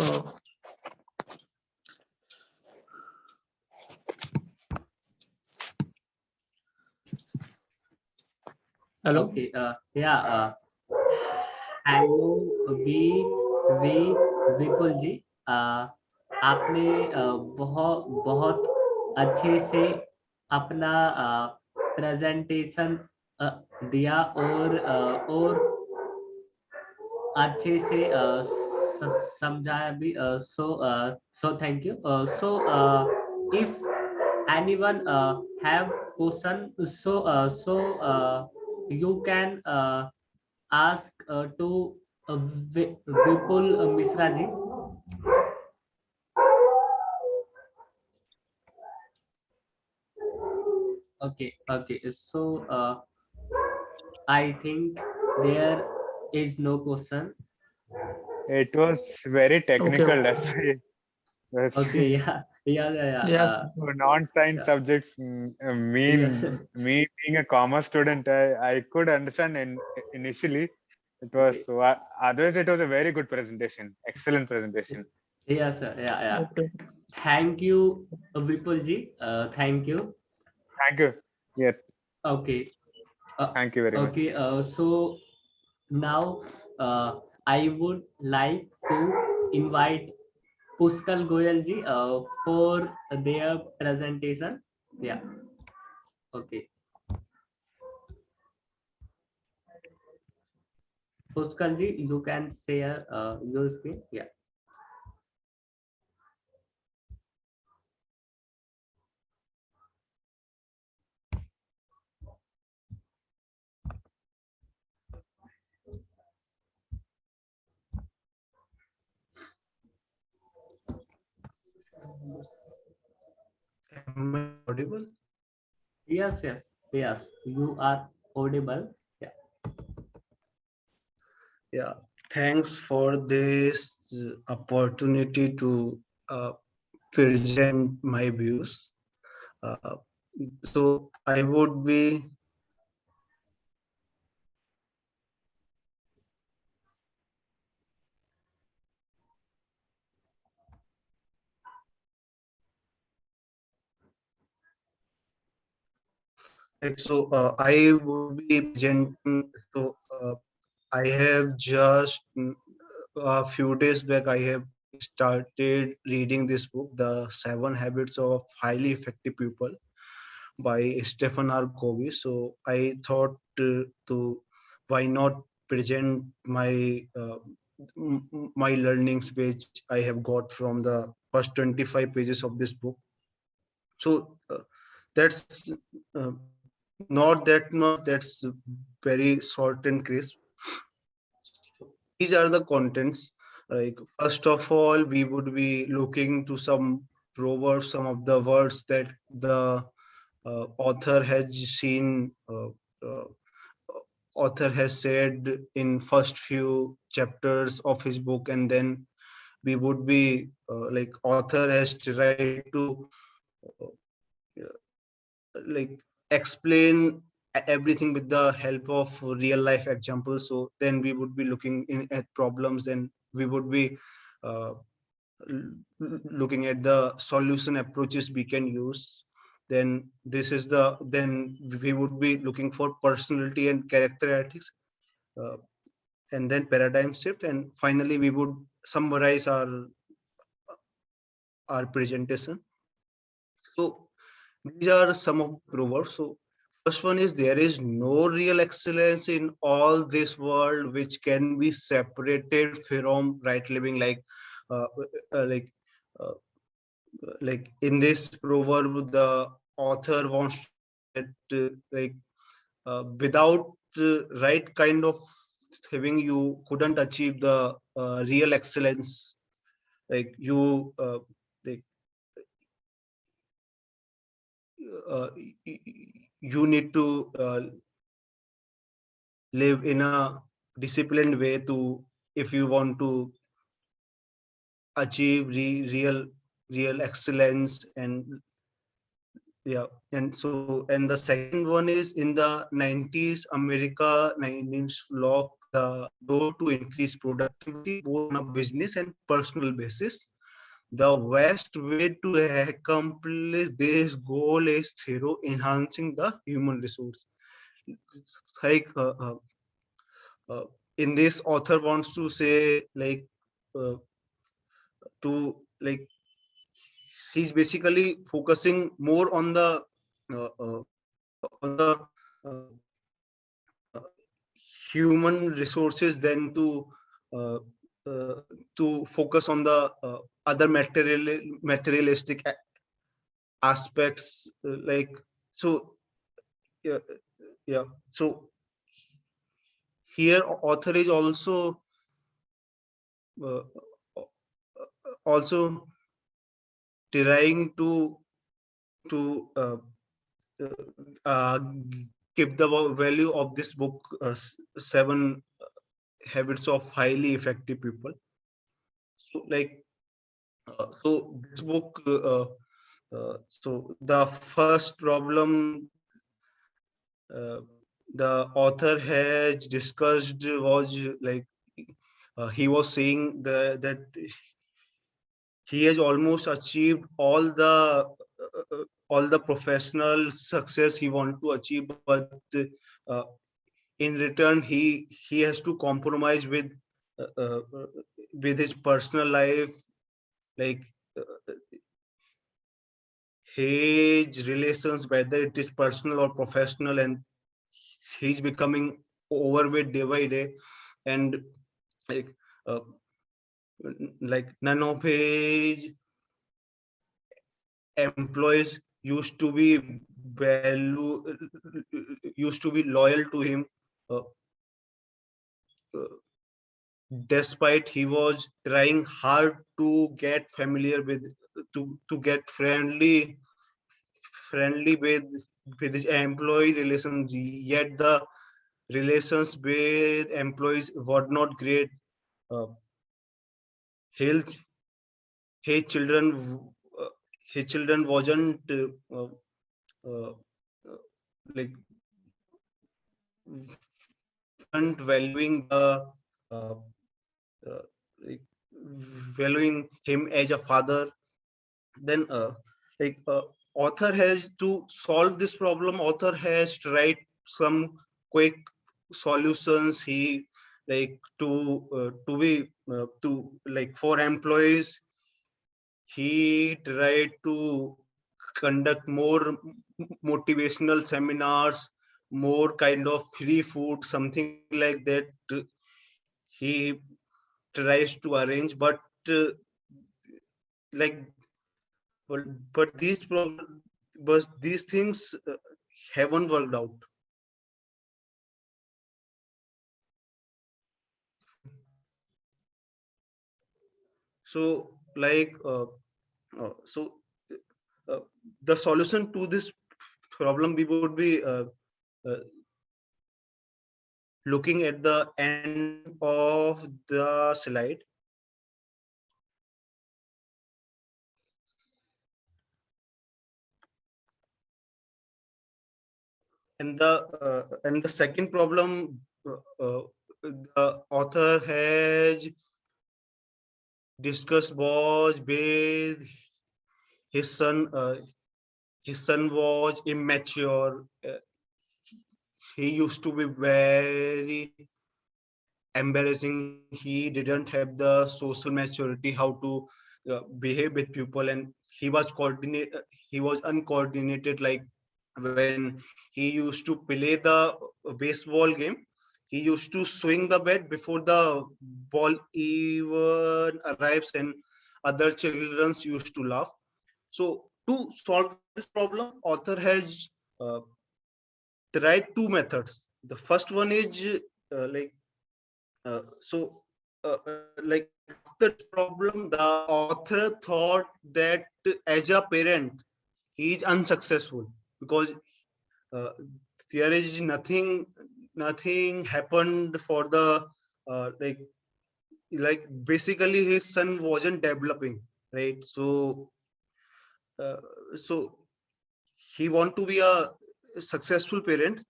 Hello. Okay. Yeah. Hello, विपुल जी. आपने बहुत अच्छे से अपना presentation दिया और अच्छे से समझाया भी. So thank you. So if anyone have question, so you can ask to Vipul Misra ji. Okay. So I think there is no question. It was very technical. Okay. That's why. Okay. Yeah. Yes. Non-science Yeah. subjects, Yeah. me being a commerce student, I could understand initially. It was Okay. so, otherwise it was a very good presentation, excellent presentation. Yes, sir. Yeah. Okay. Thank you, Vipul ji. Thank you. Thank you. Yeah, Okay. thank you very much. Okay. So now I would like to invite Pushkal Goyal ji for their presentation. Yeah. Okay. Pushkal ji, you can share your screen. Yeah. Am I audible? Yes. You are audible. Yeah. Yeah, thanks for this opportunity to present my views. So I would be I would be presenting. So I have just a few days back I have started reading this book, The 7 Habits of Highly Effective People by Stephen R. Covey. So I thought to why not present my learnings which I have got from the first 25 pages of this book. So that's not that much. That's very short and crisp. These are the contents. Like first of all, we would be looking to some proverbs, some of the words that the author has seen. Author has said in first few chapters of his book, and then we would be like author has tried to like explain everything with the help of real life examples. So then we would be looking at problems, and we would be uh, looking at the solution approaches we can use. Then then we would be looking for personality and characteristics, uh, and then paradigm shift, and finally we would summarize our presentation. So these are some of proverbs. So first one is there is no real excellence in all this world which can be separated from right living, uh, uh, like uh, like in this proverb the author wants to say that without right kind of having you couldn't achieve the real excellence, like you like you need to live in a disciplined way to if you want to achieve real excellence. And yeah, and so and the second one is in the 90s America 90s lock the door to increase productivity both on a business and personal basis. The best way to accomplish this goal is through enhancing the human resource. Like uh, in this author wants to say uh, to like he's basically focusing more on the uh, uh, on the uh, uh, human resources than uh, to focus on the other materialistic aspects like so yeah, yeah, so here author is uh, also trying to uh, give the value of this book, Seven Habits of Highly Effective People. So so this book so the first problem uh, the author has discussed was he was saying that he has almost achieved all the professional success he want to achieve, but uh, in return he has to compromise uh, uh, with his personal life, like uh, his relations, whether it is personal or professional, and he's becoming overweight day by day. And like uh, none of his employees value used to be loyal to him, uh, uh, despite he was trying hard to get familiar with to get friendly with his employee relations, yet the relations with employees were not great. uh, his his children uh, his children wasn't uh, uh, like weren't valuing the uh, uh, like valuing him as a father. Then like author has to solve this problem. Author has to write some quick solutions. He like to be to like for employees he tried to conduct more motivational seminars, more kind of free food, something like that he tries to arrange. But uh, like but, but these things haven't worked out. So so uh, the solution to this problem we would be uh, looking at the end of the slide. And the second problem the author has discussed was with his son. His son was immature. He used to be very embarrassing. He didn't have the social maturity how to behave with people, and he was uncoordinated, like when he used to play the baseball game, he used to swing the bat before the ball even arrives, and other children used to laugh. So to solve this problem, author has uh, tried two methods. The first one is like like after this problem, the author thought that as a parent he is unsuccessful, because uh, there is nothing happened for the like basically his son wasn't developing, right? Uh, so he want to be a successful parent.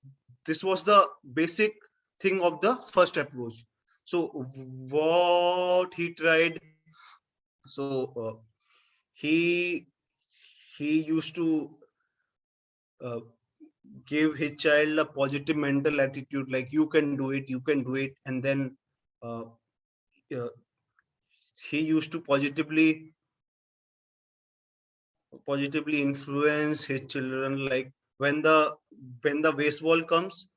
This was the basic thing of the first approach. So what he tried, so he he used to uh, give his child a positive mental attitude, like you can do it, you can do it. And then uh, uh, he used to positively influence his children, like when the baseball comes,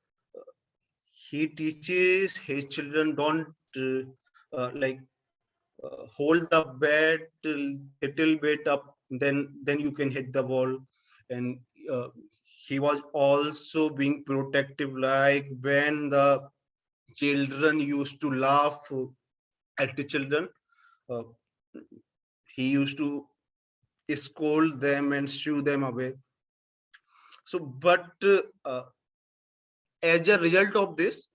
he teaches his children, don't like hold the bat a little bit up, then you can hit the ball. And uh, he was also being protective, like when the children used to laugh at the children, uh, he used to scold them and shoo them away. So but as a result of this,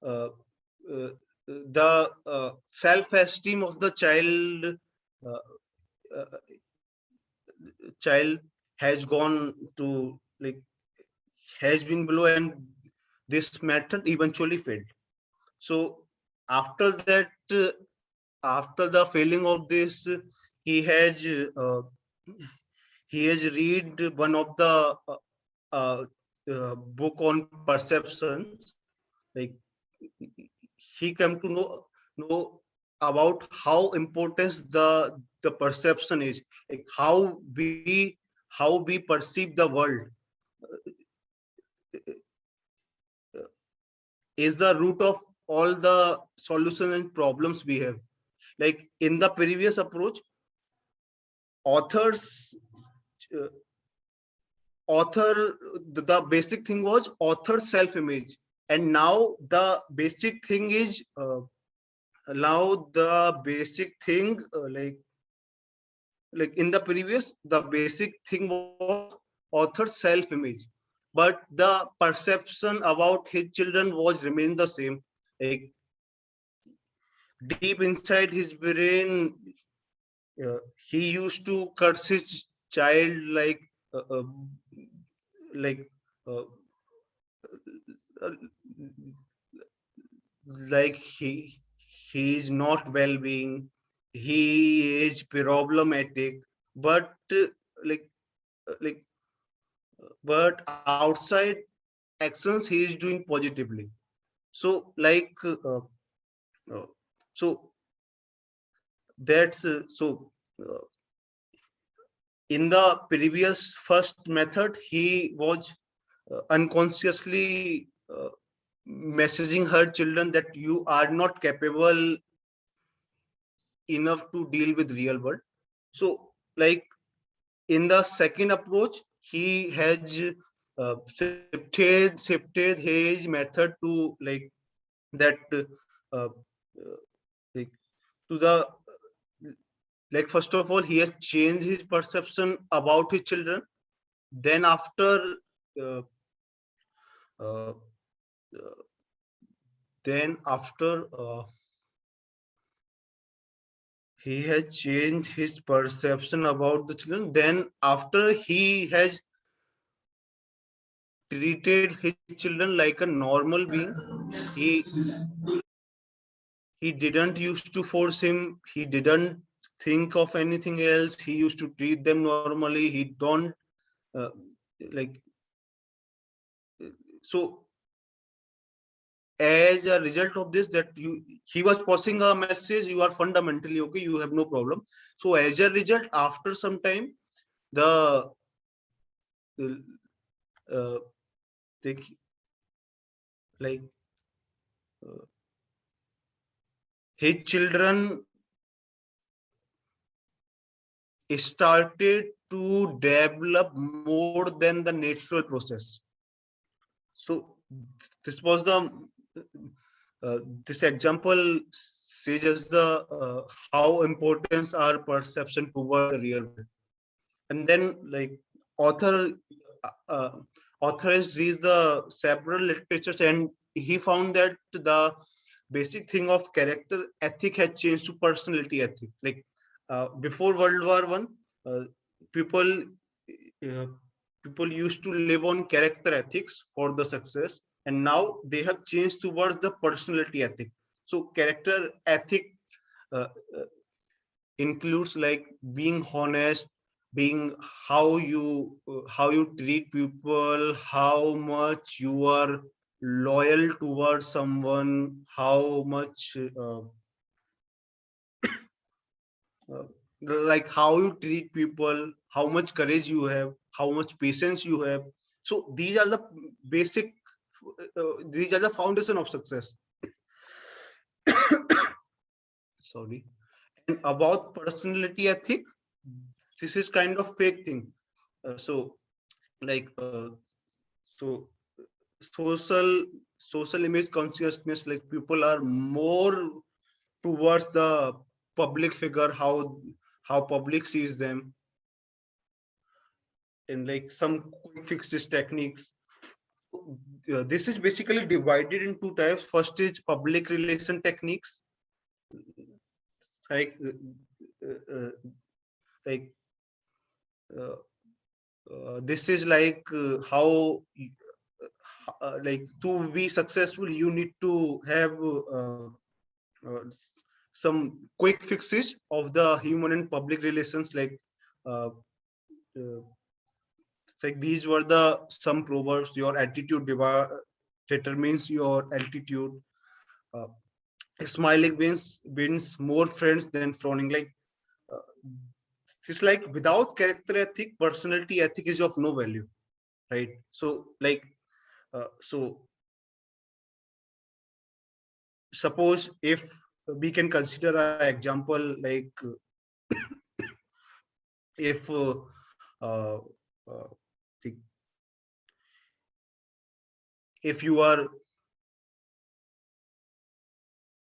uh, uh, the self-esteem of the uh, uh, child has gone to, like, has been below, and this method eventually failed. So after that, after the failing of this, he has uh, he has read one of the book on perceptions. Like, he came to know about how important the perception is, like how we perceive the world is the root of all the solutions and problems we have. Like in the previous approach, authors uh, the basic thing was author self image, and now the basic thing is like in the previous, the basic thing was author self image, but the perception about his children was remain the same. Like deep inside his brain, he used to curse his child, uh, uh, like uh, uh, like he is not well-being, he is problematic, but like like but outside actions he is doing positively. So uh, so that's uh, in the previous first method, he was unconsciously messaging her children that you are not capable enough to deal with real world. So like in the second approach, he has shifted his method to like that uh, like to the like first of all he has changed his perception about his children. Then uh, uh, uh, after he has changed his perception about the children, then after he has treated his children like a normal being, he didn't used to force him, he didn't think of anything else, he used to treat them normally, he don't uh, like so as a result of this, that he was passing a message, you are fundamentally okay, you have no problem. So as a result, after some time, the uh, they, like uh, his children started to develop more than the natural process. So this was the this example says us the how importance our perception toward the real world. And then like author uh, author has read the several literatures, and he found that the basic thing of character ethic has changed to personality ethic. Like before World War One, people uh, people used to live on character ethics for the success, and now they have changed towards the personality ethic. So character ethic uh, uh, includes like being honest, being how you treat people, how much you are loyal towards someone, how much uh, like how you treat people, how much courage you have, how much patience you have. So these are the basic these are the foundation of success. Sorry. And about personality ethic, this is kind of fake thing. So like so social social image consciousness, like people are more towards the public figure, how public sees them, and like some quick fixes techniques. This is basically divided in two types. First is public relation techniques, like like uh, this is like how like to be successful you need to have some quick fixes of the human and public relations, like uh, uh, it's like these were the some proverbs. Your attitude determines your altitude. uh, Smiling wins more friends than frowning. Like uh, it's like without character ethic, personality ethic is of no value, right? So like so suppose if we can consider an example, like if uh, uh, the- if you are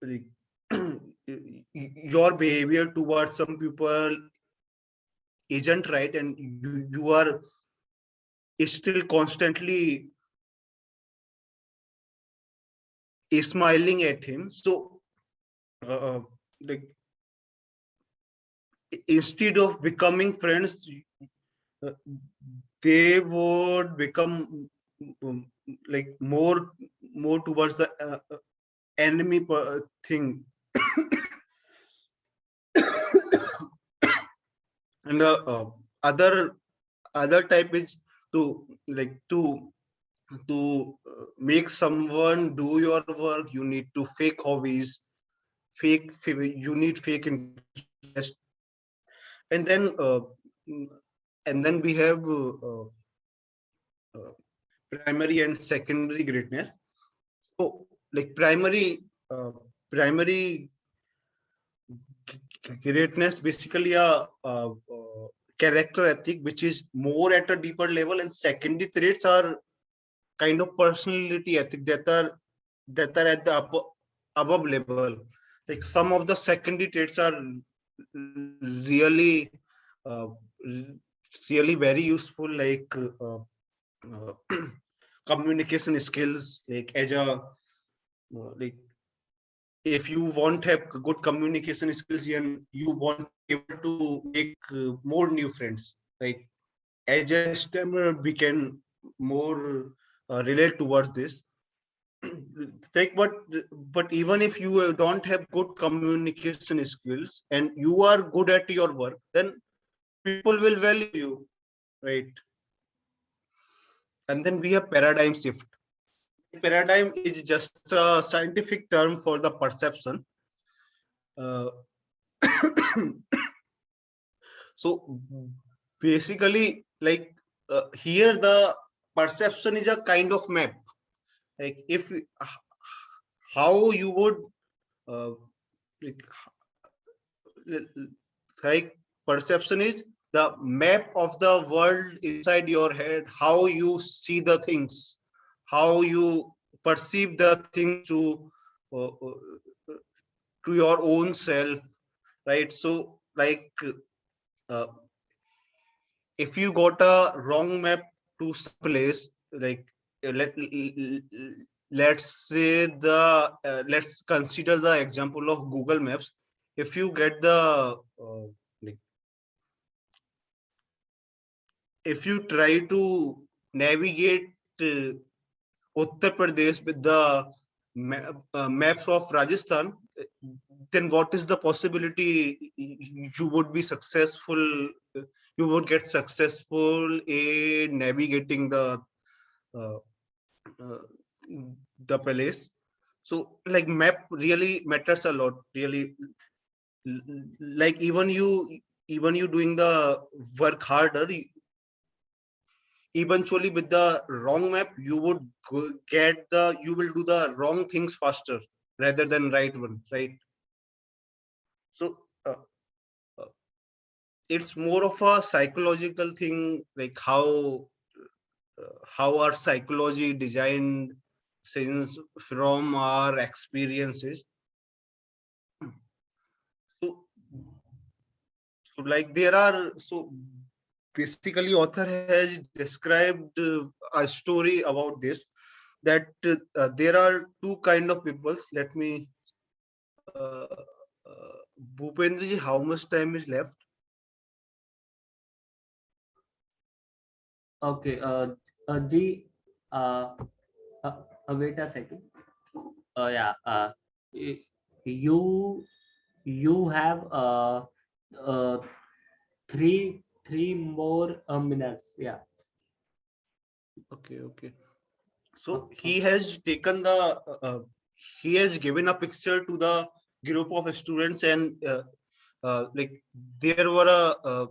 like, your behavior towards some people isn't right, and you are still constantly smiling at him. So uh, like instead of becoming friends, uh, they would become um, like more towards the enemy thing. And the other type is to like to make someone do your work, you need to fake hobbies, you need fake interest. And then mm, and then we have uh, primary and secondary greatness. So like primary greatness basically character ethic which is more at a deeper level, and secondary traits are kind of personality ethic that are at the above level. Like some of the secondary traits are really uh, really very useful, like uh, communication skills. Like as a like if you want to have good communication skills and you want to be able to make more new friends, like as a stammer we can more relate towards this. Like but even if you don't have good communication skills and you are good at your work, then people will value you, right? And then we have paradigm shift. Paradigm is just a scientific term for the perception. uh, so basically like here the perception is a kind of map. Like if how you would uh, like, like perception is the map of the world inside your head, how you see the things, how you perceive the things to your own self, right? So like uh, if you got a wrong map to some place, like let's say let's consider the example of Google Maps. If you get the like if you try to navigate uh, Uttar Pradesh with the maps of Rajasthan, then what is the possibility you would be successful? You would get successful in navigating uh, uh, the place. So, like map really matters a lot. Really, like even you doing the work harder, eventually with the wrong map you would you will do the wrong things faster rather than right one, right? So uh, it's more of a psychological thing, like how our psychology designed since from our experiences. So, so like there are so basically author has described a story about this, that there are two kind of peoples. Let me Bhupendra ji, how much time is left? Okay, Ji, uh, uh, wait a second. Yeah, y- you you have uh, three more minutes. Yeah. Okay, okay. So Okay. he has taken he has given a picture to the group of students, and like there were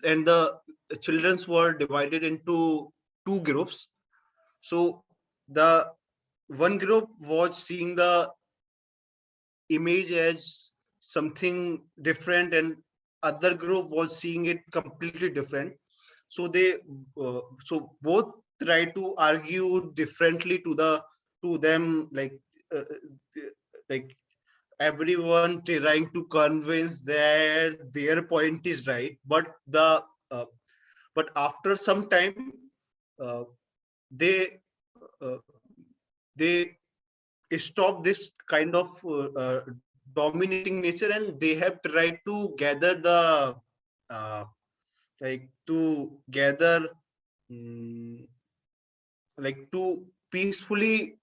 and the childrens were divided into two groups. So the one group was seeing the image as something different, and other group was seeing it completely different. So they so both try to argue differently to them, uh, like everyone trying to convince that their point is right, uh, but after some time uh, they uh, they stop this kind of dominating nature, and they have tried to gather uh, like to gather mm, like to peacefully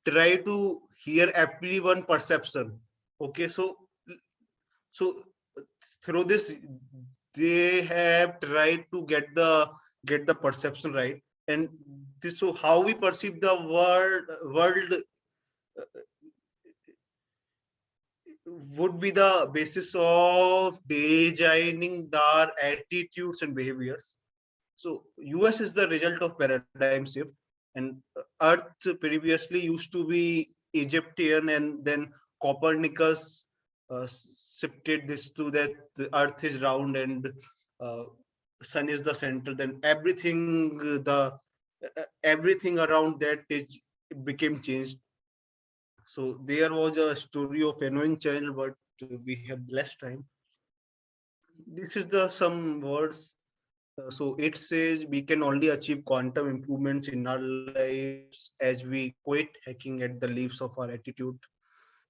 try to hear everyone perception. Okay, so through this they have tried to get the perception right, and this so how we perceive the world would be the basis of designing our attitudes and behaviors. So US is the result of paradigm shift, and Earth previously used to be Egyptian, and then Copernicus shifted this to that the Earth is round and uh, Sun is the center. Then everything around that is became changed. So there was a story of annoying child, but we have less time. This is the some words. So it says we can only achieve quantum improvements in our lives as we quit hacking at the leaves of our attitude.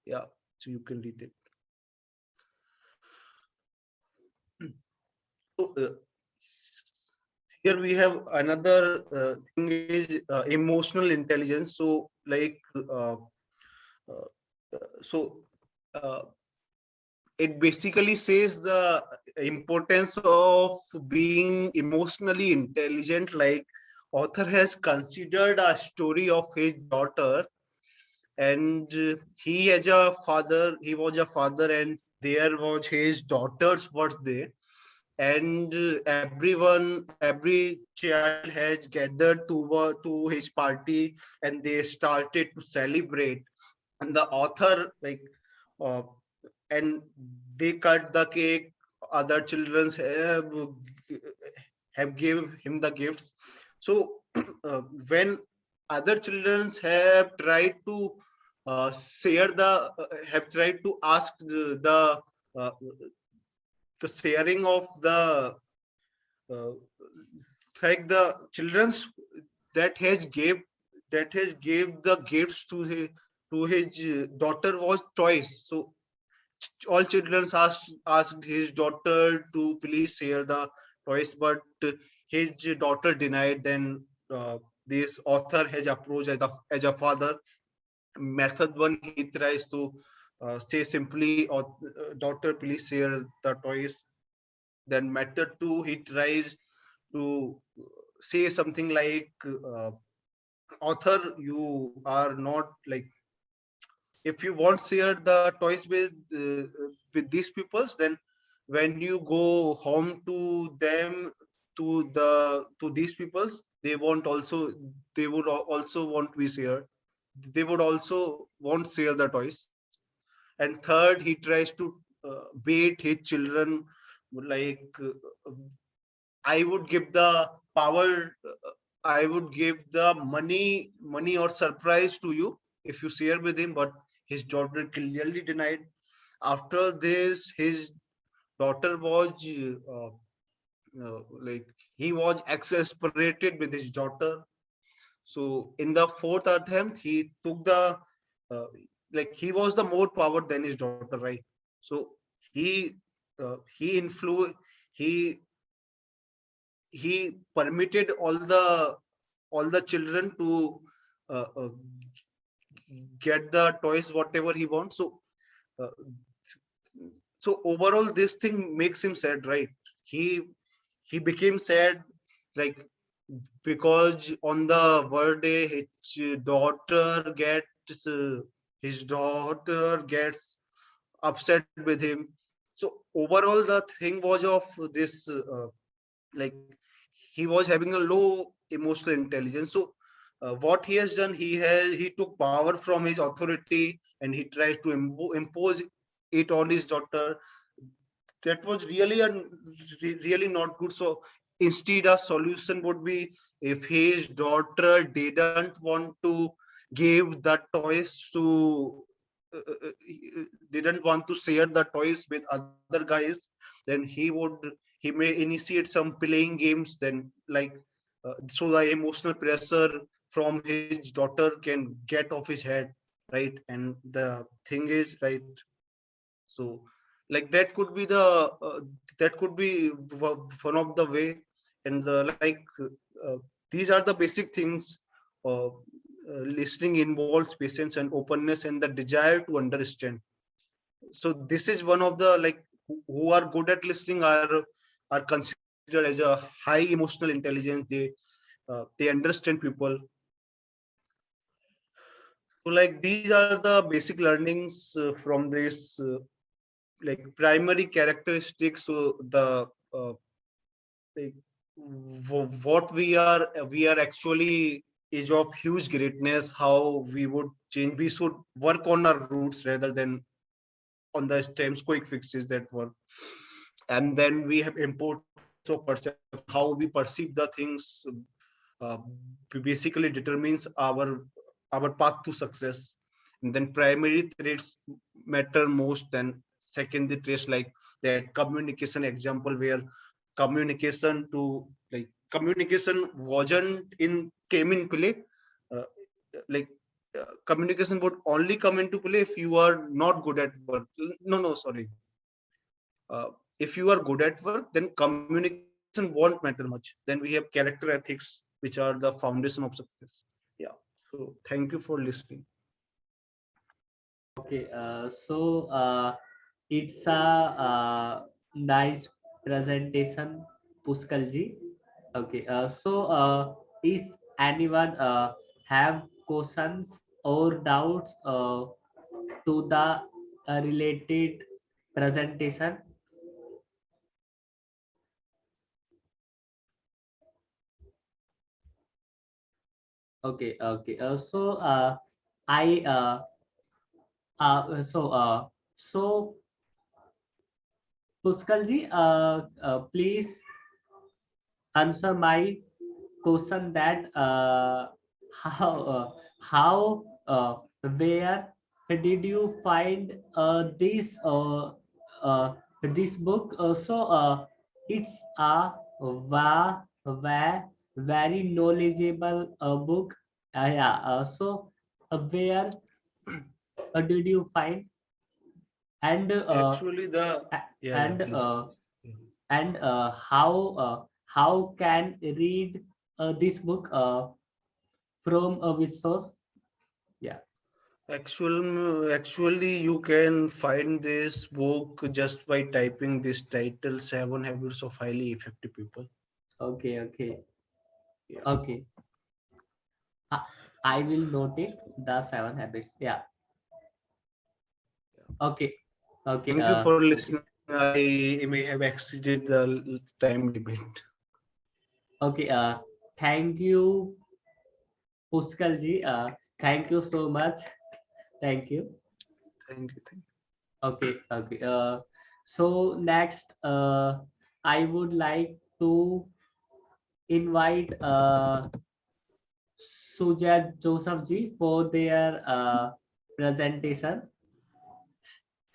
Yeah, so you can read it. So here we have another thing is emotional intelligence. So like uh, so uh, it basically says the importance of being emotionally intelligent. Like author has considered a story of his daughter, and he was a father, and there was his daughter's birthday. and every child has gathered to his party, and they started to celebrate. And the author uh, and they cut the cake. Other children have gave him the gifts. So when other children have tried to ask uh, the sharing of uh, the children's that has gave the gifts to his daughter was toys. So all children asked his daughter to please share the toys, but his daughter denied. Then this author has approached as a father. Method one, he tries to say simply, or daughter please share the toys. Then method two, he tries to say something like, author, you are not like, if you want share the toys with these peoples, then when you go home to them, to these peoples, they would also want to be shared. They would also want share the toys. And third, he tries to bait his children, like, I would give the power, I would give the money or surprise to you if you share with him, but his daughter clearly denied. After this, his daughter was like, he was exasperated with his daughter. So in the fourth attempt, he took the uh, like, he was the more power than his daughter, right? So he he influ he he permitted all the children to uh, uh, get the toys whatever he wants. So uh, so overall this thing makes him sad, right? He became sad, like, because on the birthday his daughter gets upset with him. So overall the thing was of this, like, he was having a low emotional intelligence. So what he has done, he took power from his authority and he tried to impose it on his daughter. That was really not good. So instead, a solution would be, if his daughter didn't want to give the toys to didn't want to share the toys with other guys, then he may initiate some playing games, then, like, so the emotional pressure from his daughter can get off his head, right? And the thing is, right, so, like, that could be one of the way. And these are the basic things. Listening involves patience and openness and the desire to understand. So this is one of the, like, who are good at listening are considered as a high emotional intelligence. They understand people. So, like, these are the basic learnings from this, like, primary characteristics. So the like, what we are actually is of huge greatness. How we would change, we should work on our roots rather than on the stems quick fixes that work. And then we have importance of perception, how we perceive the things, uh, basically determines our path to success. And then primary traits matter most. Then secondary traits, like that communication example, where communication wasn't in came in play. uh, like communication would only come into play if you are not good at work. No, sorry. uh, if you are good at work, then communication won't matter much. Then we have character ethics, which are the foundation of success. Yeah. So thank you for listening. Okay, it's a nice presentation, Puskalji. Okay, is anyone have questions or doubts to the related presentation? Okay, okay. I so Puskal ji, please answer my question that how where did you find this book? It's a very knowledgeable book. Yeah. Where did you find and Actually, the yeah, yeah, and please, please. how can read this book from which source? Yeah. Actually, you can find this book just by typing this title, Seven Habits of Highly Effective People. Okay. Okay. Yeah. Okay. I, I will note it. The 7 habits. Yeah. Okay. Okay. Thank you for Okay. listening. I may have exceeded the time limit. Okay. Thank you, Puskal ji. Thank you so much. Thank you. Thank you. Thank you. Okay. Okay. So next, I would like to invite Sujat Joseph ji for their presentation.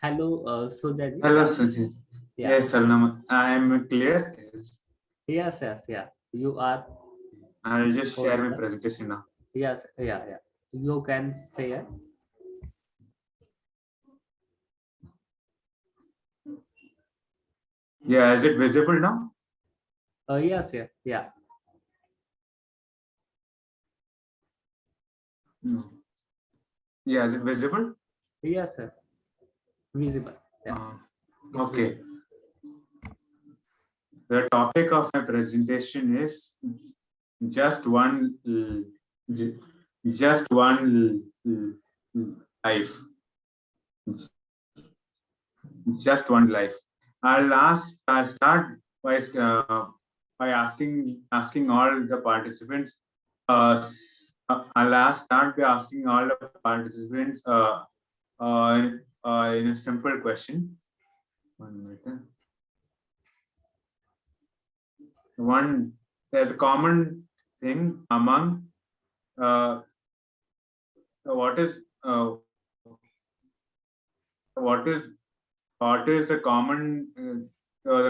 Hello, Sujat ji. Hello, Yeah, Sachin. yeah. Yes, Salnam. I am clear. Yes. Yes, yes, yeah. You are I'll just share my audible. presentation now. Yes, yeah, yeah. You can say it. Yeah, is it visible now? Yes, yeah, yeah. No. Yeah, is it visible? Yes, yes. Visible. Yeah. It's Okay. visible. The topic of my presentation is just one, just one life. Just one life. I'll start by asking all the participants. Start by asking all the participants in a simple question. 1 minute. There's a common thing among what is the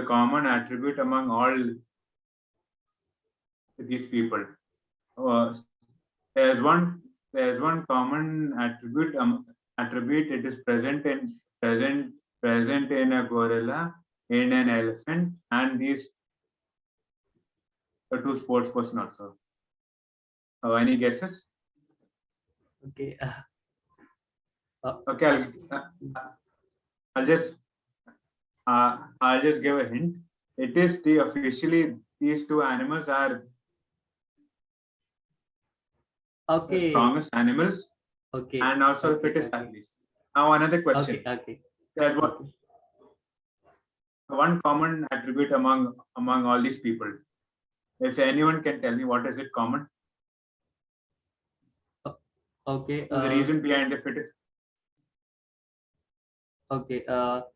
common attribute among all these people. There's one common attribute. It is present in a gorilla, in an elephant, and these two sports person also. Any guesses? Okay. Okay, I'll just give a hint. It is officially these two animals are the Okay. strongest animals Okay. and also the Okay, fittest okay. athletes. Now another question. Okay. Okay. There's one common attribute among all these people. If anyone can tell me what is it common? Okay. The reason behind the fittest. Okay.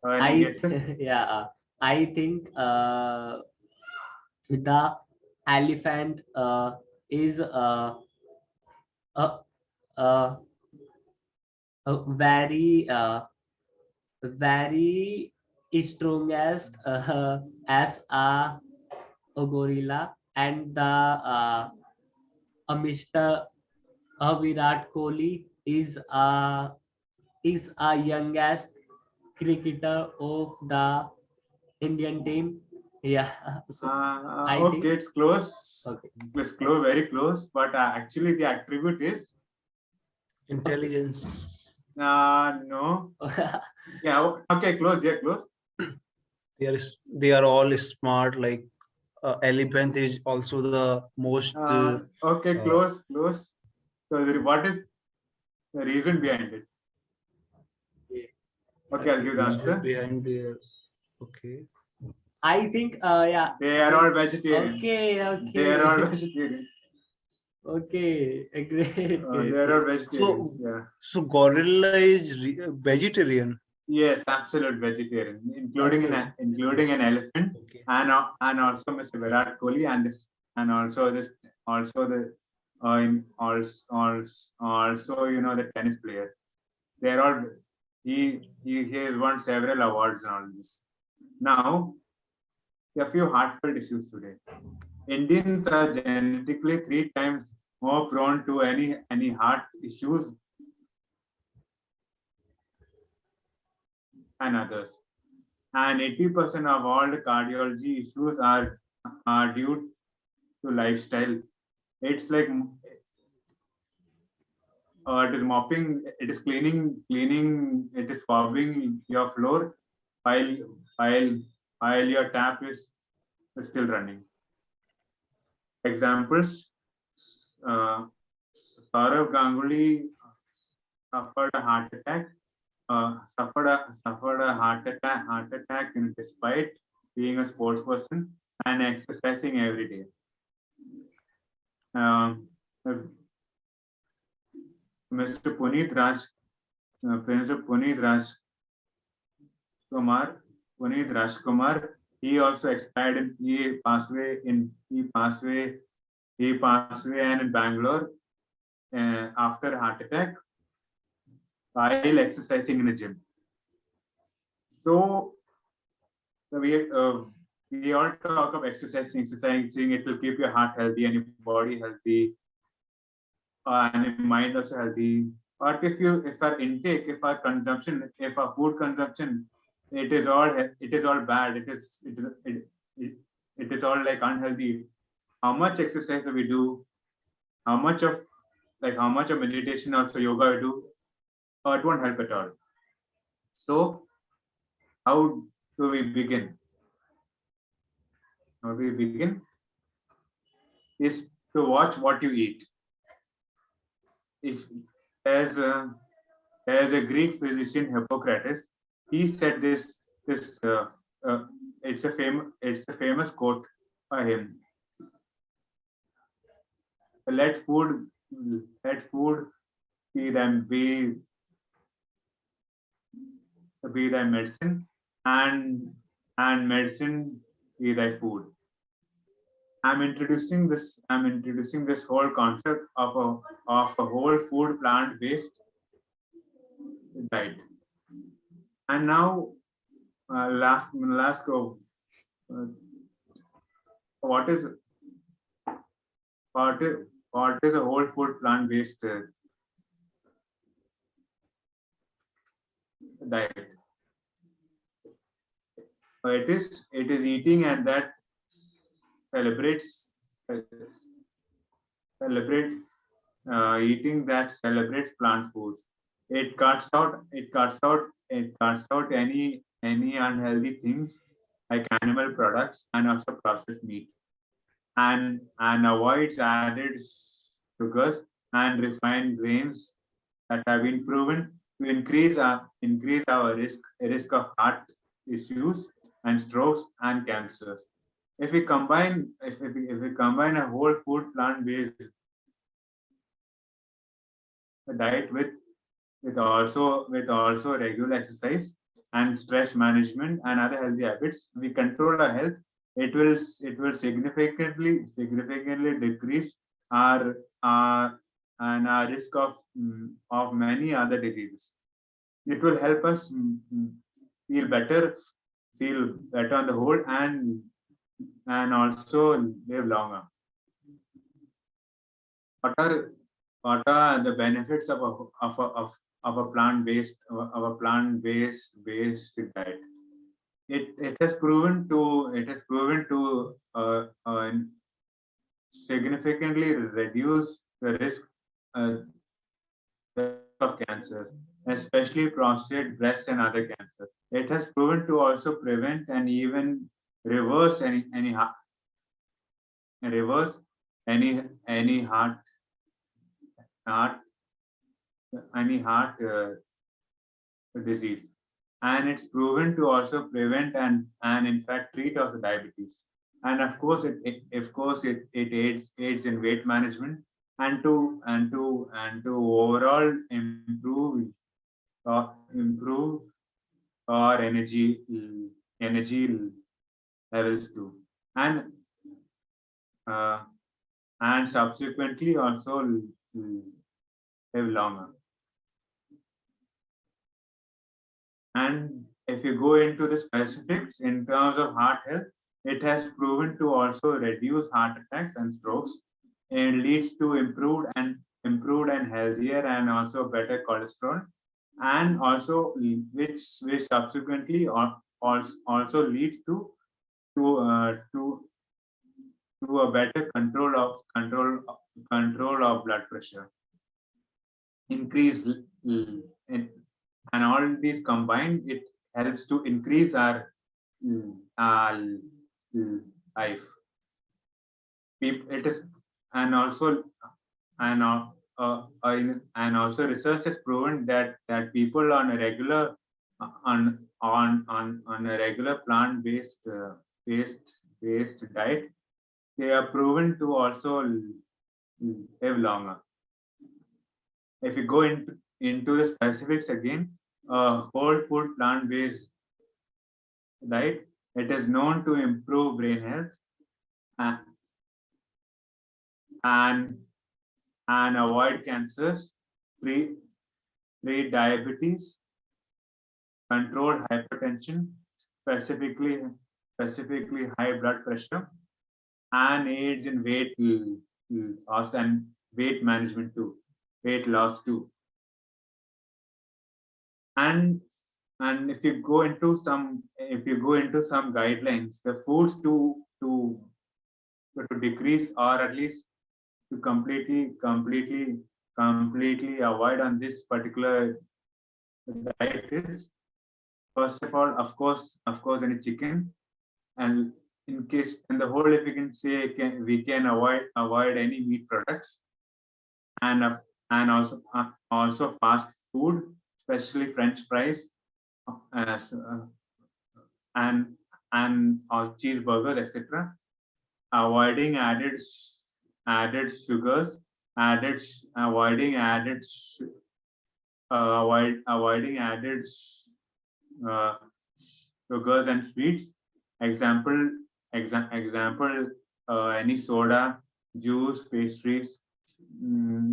Any guesses? Yeah. I think the elephant is uh, uh, very strongest as a gorilla, and the Mr. Virat Kohli is a youngest cricketer of the Indian team. Yeah. So I Okay, think it's close. okay. It's close, very close. But actually, the attribute is Intelligence. no. Yeah. Okay, close. Yeah, close. They are all smart. Like elephant is also the most. Okay, close. So, what is the reason behind it? Okay, I'll give the answer. Behind their. Okay. I think yeah. They are all vegetarians. Okay. They are all Okay. vegetarians. Okay, a great, great, They are all great. vegetarians. Yeah. So gorilla is vegetarian. Yes, absolute vegetarian, including Okay. including an elephant, Okay. and also Mr. Virat Kohli, and also the also you know the tennis player. They're all he has won several awards and all this. Now, a few heartfelt issues today. Indians are genetically 3 times more prone to any heart issues than others, and 80% of all the cardiology issues are due to lifestyle. It's like it is mopping, it is cleaning, it is swabbing your floor while while while your tap is still running. Examples: Saurav Ganguly suffered a heart attack. Suffered a heart attack despite being a sports person and exercising every day. Mr. Puneet Rajkumar, he also expired in, he passed away in Bangalore after a heart attack while exercising in a gym. So we all talk of exercising, it will keep your heart healthy and your body healthy, and your mind also healthy. But if our intake, if our consumption, if our food consumption, it is all bad. It is all like unhealthy. How much exercise do we do? How much of meditation, also yoga we do? It won't help at all. So how do we begin? How do we begin? Is to watch what you eat. If, as a Greek physician Hippocrates, he said this. It's a famous quote by him. Let food be thy medicine, and medicine be thy food. I'm introducing this whole concept of a whole food plant-based diet. And now, what is a whole food plant-based diet? It is eating and that celebrates eating that celebrates plant foods. It cuts out any unhealthy things like animal products and also processed meat, and avoids added sugars and refined grains that have been proven to increase our risk of heart issues and strokes and cancers. If we combine a whole food plant-based diet with also regular exercise and stress management and other healthy habits, we control our health. It will significantly decrease our risk of many other diseases. It will help us feel better on the whole, and also live longer. What are the benefits of a plant-based diet? It has proven to significantly reduce the risk of cancers, especially prostate, breast, and other cancers. It has proven to also prevent and even reverse any heart disease, and it's proven to also prevent and in fact treat also diabetes. And of course it aids in weight management and to overall improve our energy levels too, and uh, and subsequently also live longer. And if you go into the specifics in terms of heart health, it has proven to also reduce heart attacks and strokes, and leads to improved and healthier and also better cholesterol, and also which subsequently also leads to uh, to to a better control of blood pressure, increase and all these combined, it helps to increase our uh, life. It is, and also and and also research has proven that people on a regular on a regular based diet, they are proven to also live longer. If you go into the specifics again, whole food plant-based diet, it is known to improve brain health uh, and and avoid cancers, treat diabetes, control hypertension, specifically high blood pressure, and aids in loss and weight management too, weight loss too. And if you go into some guidelines, the foods to decrease or at least to completely avoid on this particular diet is, first of all, of course any chicken, and in case in the whole, if we can say, we can avoid any meat products, and also fast food, especially French fries, as and or cheeseburgers, etc. Avoiding added sugars, avoiding added uh, sugars and sweets. Example, any soda, juice, pastries,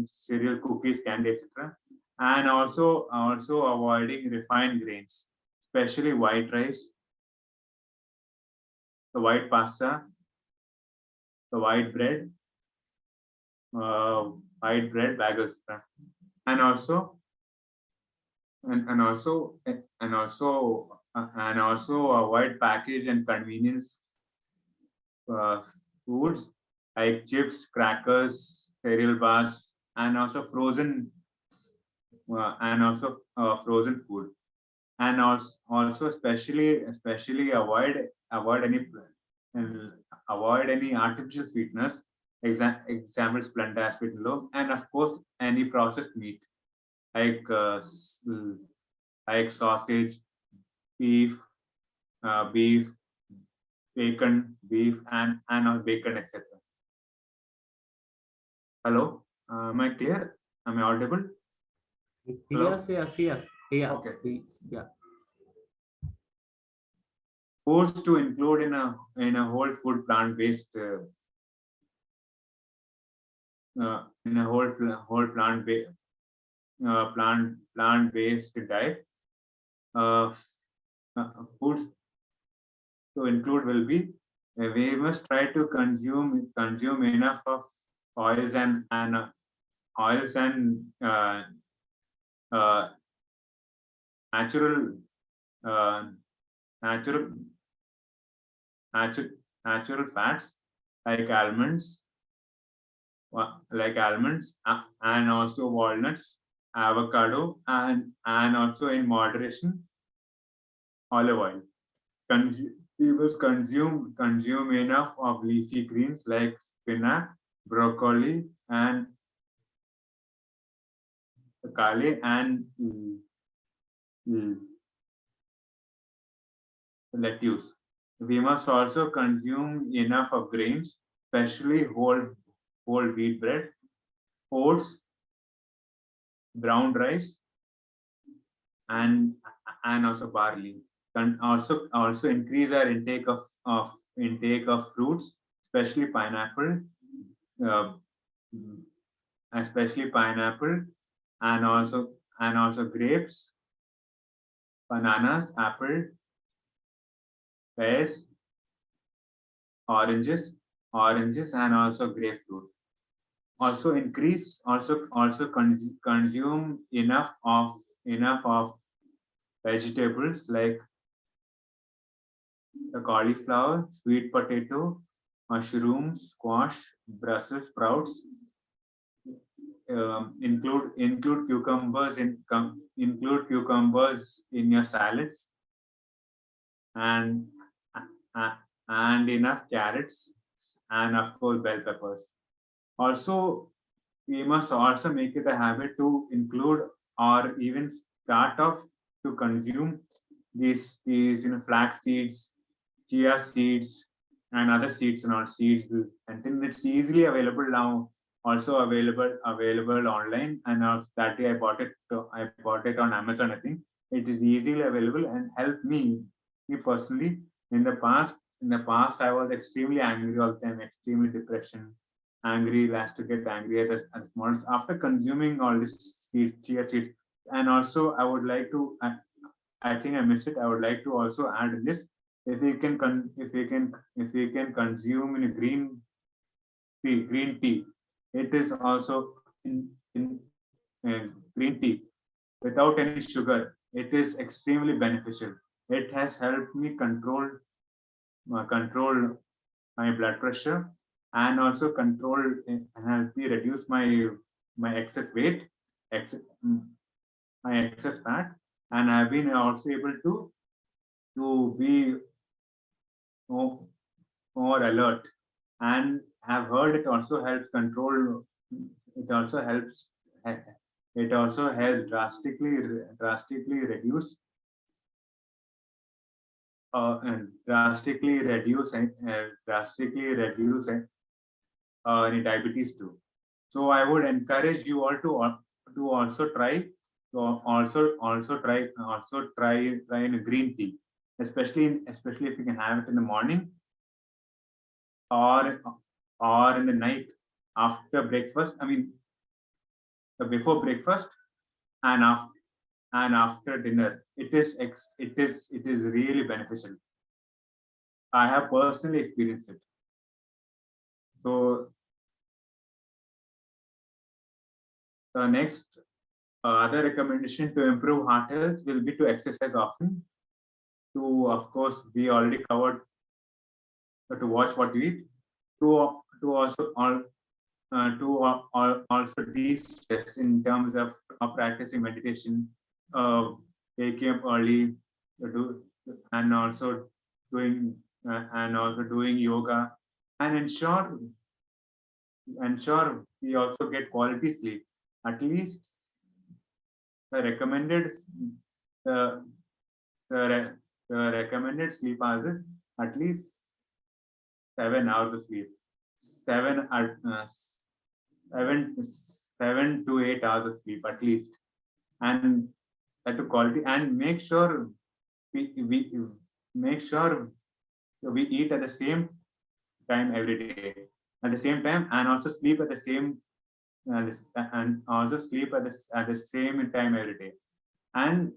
cereal, cookies, candy, etc. And also avoiding refined grains, especially white rice, the white pasta, the white bread, bagels, and also avoid package and convenience foods like chips, crackers, cereal bars, and also frozen food, and also especially avoid any artificial sweeteners, example Splenda, sweet and low, and of course any processed meat like sausage, beef, bacon, and bacon, etc. Hello, am I clear? Am I audible? Hello? Yes. Yeah. Okay. Yeah. Foods to include in a whole food plant-based in a whole plant-based diet. Foods to include will be, we must try to consume enough of oils and natural uh, natural natural fats like almonds, and also walnuts, avocado, and also in moderation olive oil. We must consume enough of leafy greens like spinach, broccoli, and kale, and lettuce. We must also consume enough of grains, especially whole wheat bread, oats, brown rice, and also barley. Can also increase our intake of fruits, especially pineapple, uh, and also grapes, bananas, apple, pears, oranges, and also grapefruit. Also consume enough of vegetables like the cauliflower, sweet potato, mushrooms, squash, Brussels sprouts. Include cucumbers in your salads, and enough carrots, and of course bell peppers. Also, we must also make it a habit to include or even start off to consume these flax seeds, chia seeds, and other seeds and all seeds. And then it's easily available now. Also available online, and also that day I bought it on Amazon. I think it is easily available and helped me personally. In the past, I was extremely angry all the time, extremely depression, angry, last to get angry at small. After consuming all this seeds, chia seeds, and also I would like to. I think I missed it. I would like to also add this. If we can consume in a green tea, it is also in green tea without any sugar. It is extremely beneficial. It has helped me control my blood pressure, and also control and help me reduce my excess weight, my excess fat, and I've been also able to be more alert, and have heard it also helps control. It also helps. It also helps drastically reduce and drastically reduce any diabetes too. So I would encourage you all to also try in a green tea, especially if you can have it in the morning or in the night after breakfast. I mean, before breakfast and after dinner. It is really beneficial. I have personally experienced it. So the next other recommendation to improve heart health will be to exercise often. To, of course, we already covered to watch what we eat. To also also de-stress in terms of practicing meditation, waking up early, and also doing yoga, and ensure we also get quality sleep. At least the recommended recommended sleep hours is at least 7 hours of sleep. 7 to 8 hours of sleep at least, and that to quality, and make sure we eat at the same time every day, at the same time, and also sleep at the same and also sleep at the same time every day, and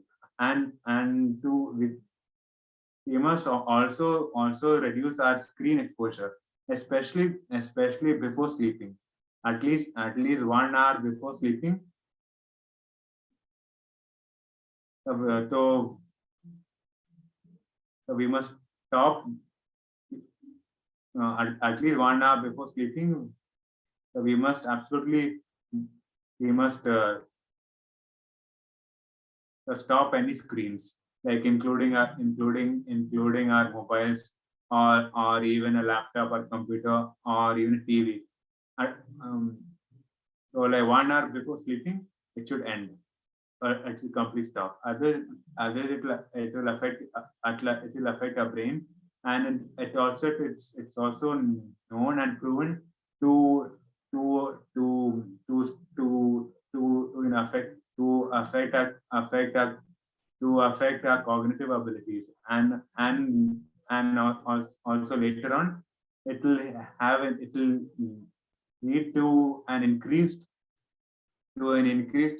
we must also reduce our screen exposure, especially before sleeping, at least 1 hour before sleeping. So we must stop at least 1 hour before sleeping. We must stop any screens, like including our mobiles, or even a laptop or computer, or even a TV. So like 1 hour before sleeping, it should end, or it should complete stop. Otherwise it will affect our brain, and it's also known and proven to you know, affect our cognitive abilities, and also later on it will lead to an increased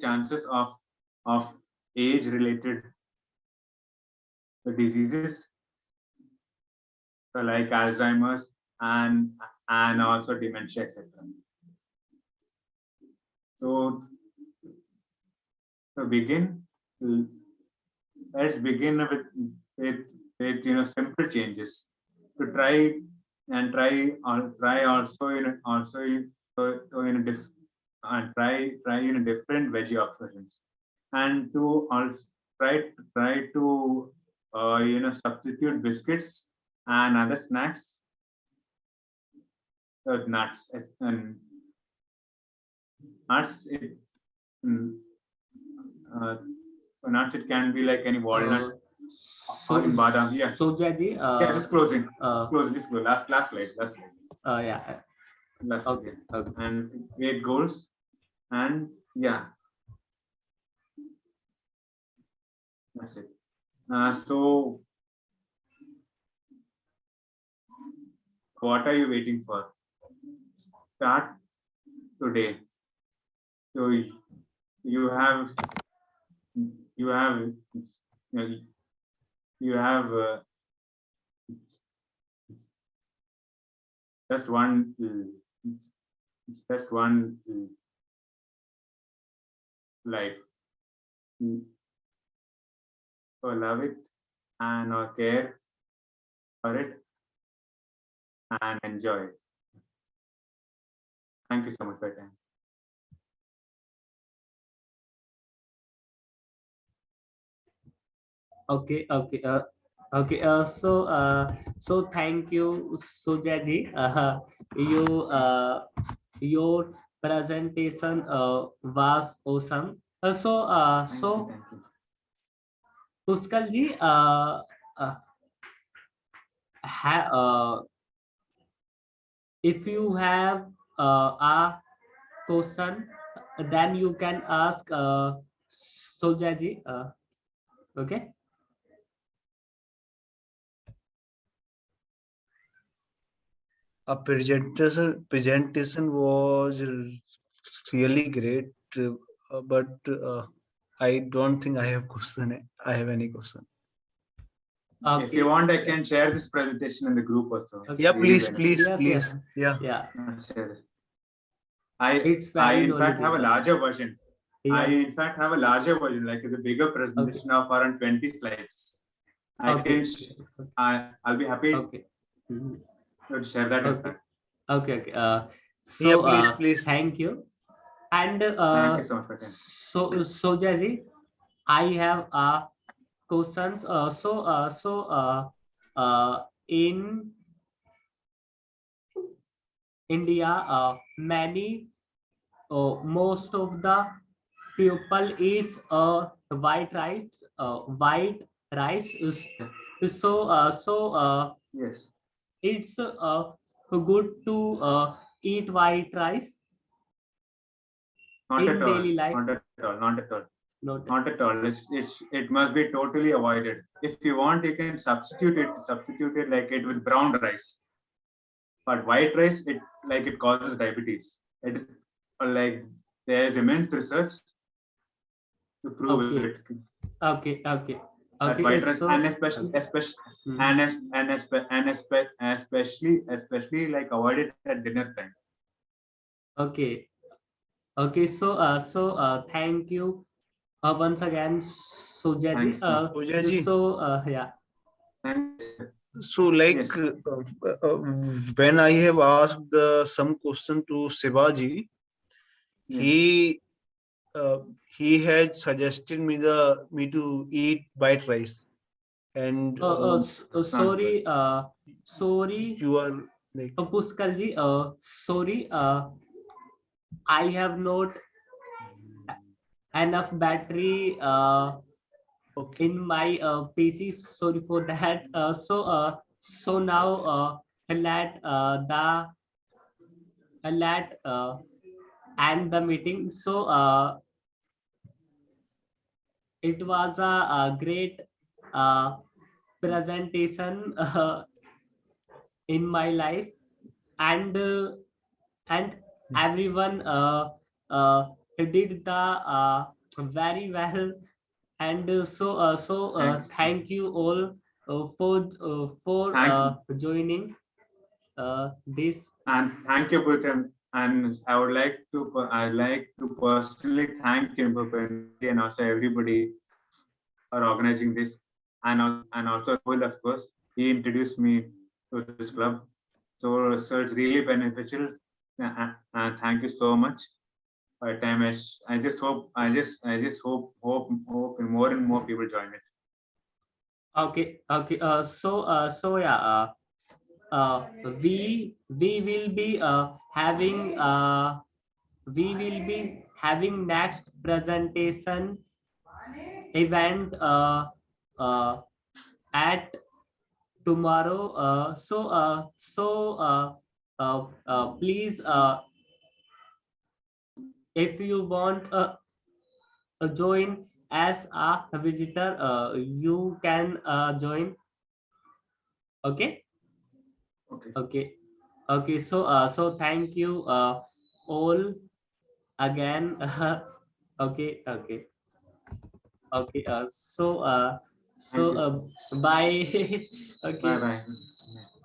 chances of age related diseases like Alzheimer's and also dementia, etc. So to begin, let's begin with you know, simple changes to try also in different veggie options, and to also try to you know, substitute biscuits and other snacks with nuts, and nuts nuts, it can be like any walnut or in badam. Yeah. So Jaji, Yeah, just closing. close. Just close. Last slide. Yeah. Last Okay. slide. Okay. And weight goals, and yeah, that's it. So what are you waiting for? Start today. So you have just one life. So love it and or care for it and enjoy it. Thank you so much for your time. Okay. So thank you, Sujaji. Your presentation was awesome. Thank you. Puskal ji, if you have a question, then you can ask Sujaji. Okay. A presentation was really great, but I don't think I have any question. If you want, I can share this presentation in the group also. Okay. Yeah, Really please. Yes. Yeah. Yeah. Share it. It's I very in fact have a knowledgeable. larger version. I Yes. in fact have a larger version, like the bigger presentation of around 20 slides. Okay. I'll be happy Okay. Mhm. to share that. In Okay. fact. Okay. Yeah, please. Thank you. And Thank you so much for your time. so Jaji, I have questions. In India, most of the people eats white rice. White rice is Yes. it's good to eat white rice Not in at all. daily life. Not at all. Not at all. Not Not at all. It must be totally avoided. If you want, you can substitute it like it with brown rice. But white rice, it causes diabetes. It like there's immense research to prove Okay. it. Okay. That white rice, So, and especially like avoid it at dinner time. okay. So thank you once again, Sujaji. Sujaji. Yeah. So like Yes. when I have asked some question to Shivaji, Yes. he had suggested me to eat white rice, and Sorry. you are like Puskalji. Sorry. I have not enough battery okay. in my PC. Sorry for that. So now let let end the meeting. So it was a great presentation in my life, and everyone did the very well, and thank you all for Thank joining this. And thank you, Pratham. And I'd like to personally thank you, Bhupendi, and also everybody for organizing this. And also Rahul, of course, he introduced me to this club. So it's really beneficial. Thank you so much for your time. I just hope, hope more and more people join it. Okay, okay. So yeah. We will be having next presentation event uh, at tomorrow. Please, if you want join as a visitor, you can join. Okay. Okay. Okay. Okay. So thank you all again. Okay. Okay. Okay. Thank you. Bye. Bye Okay. bye.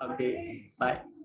Okay. Bye.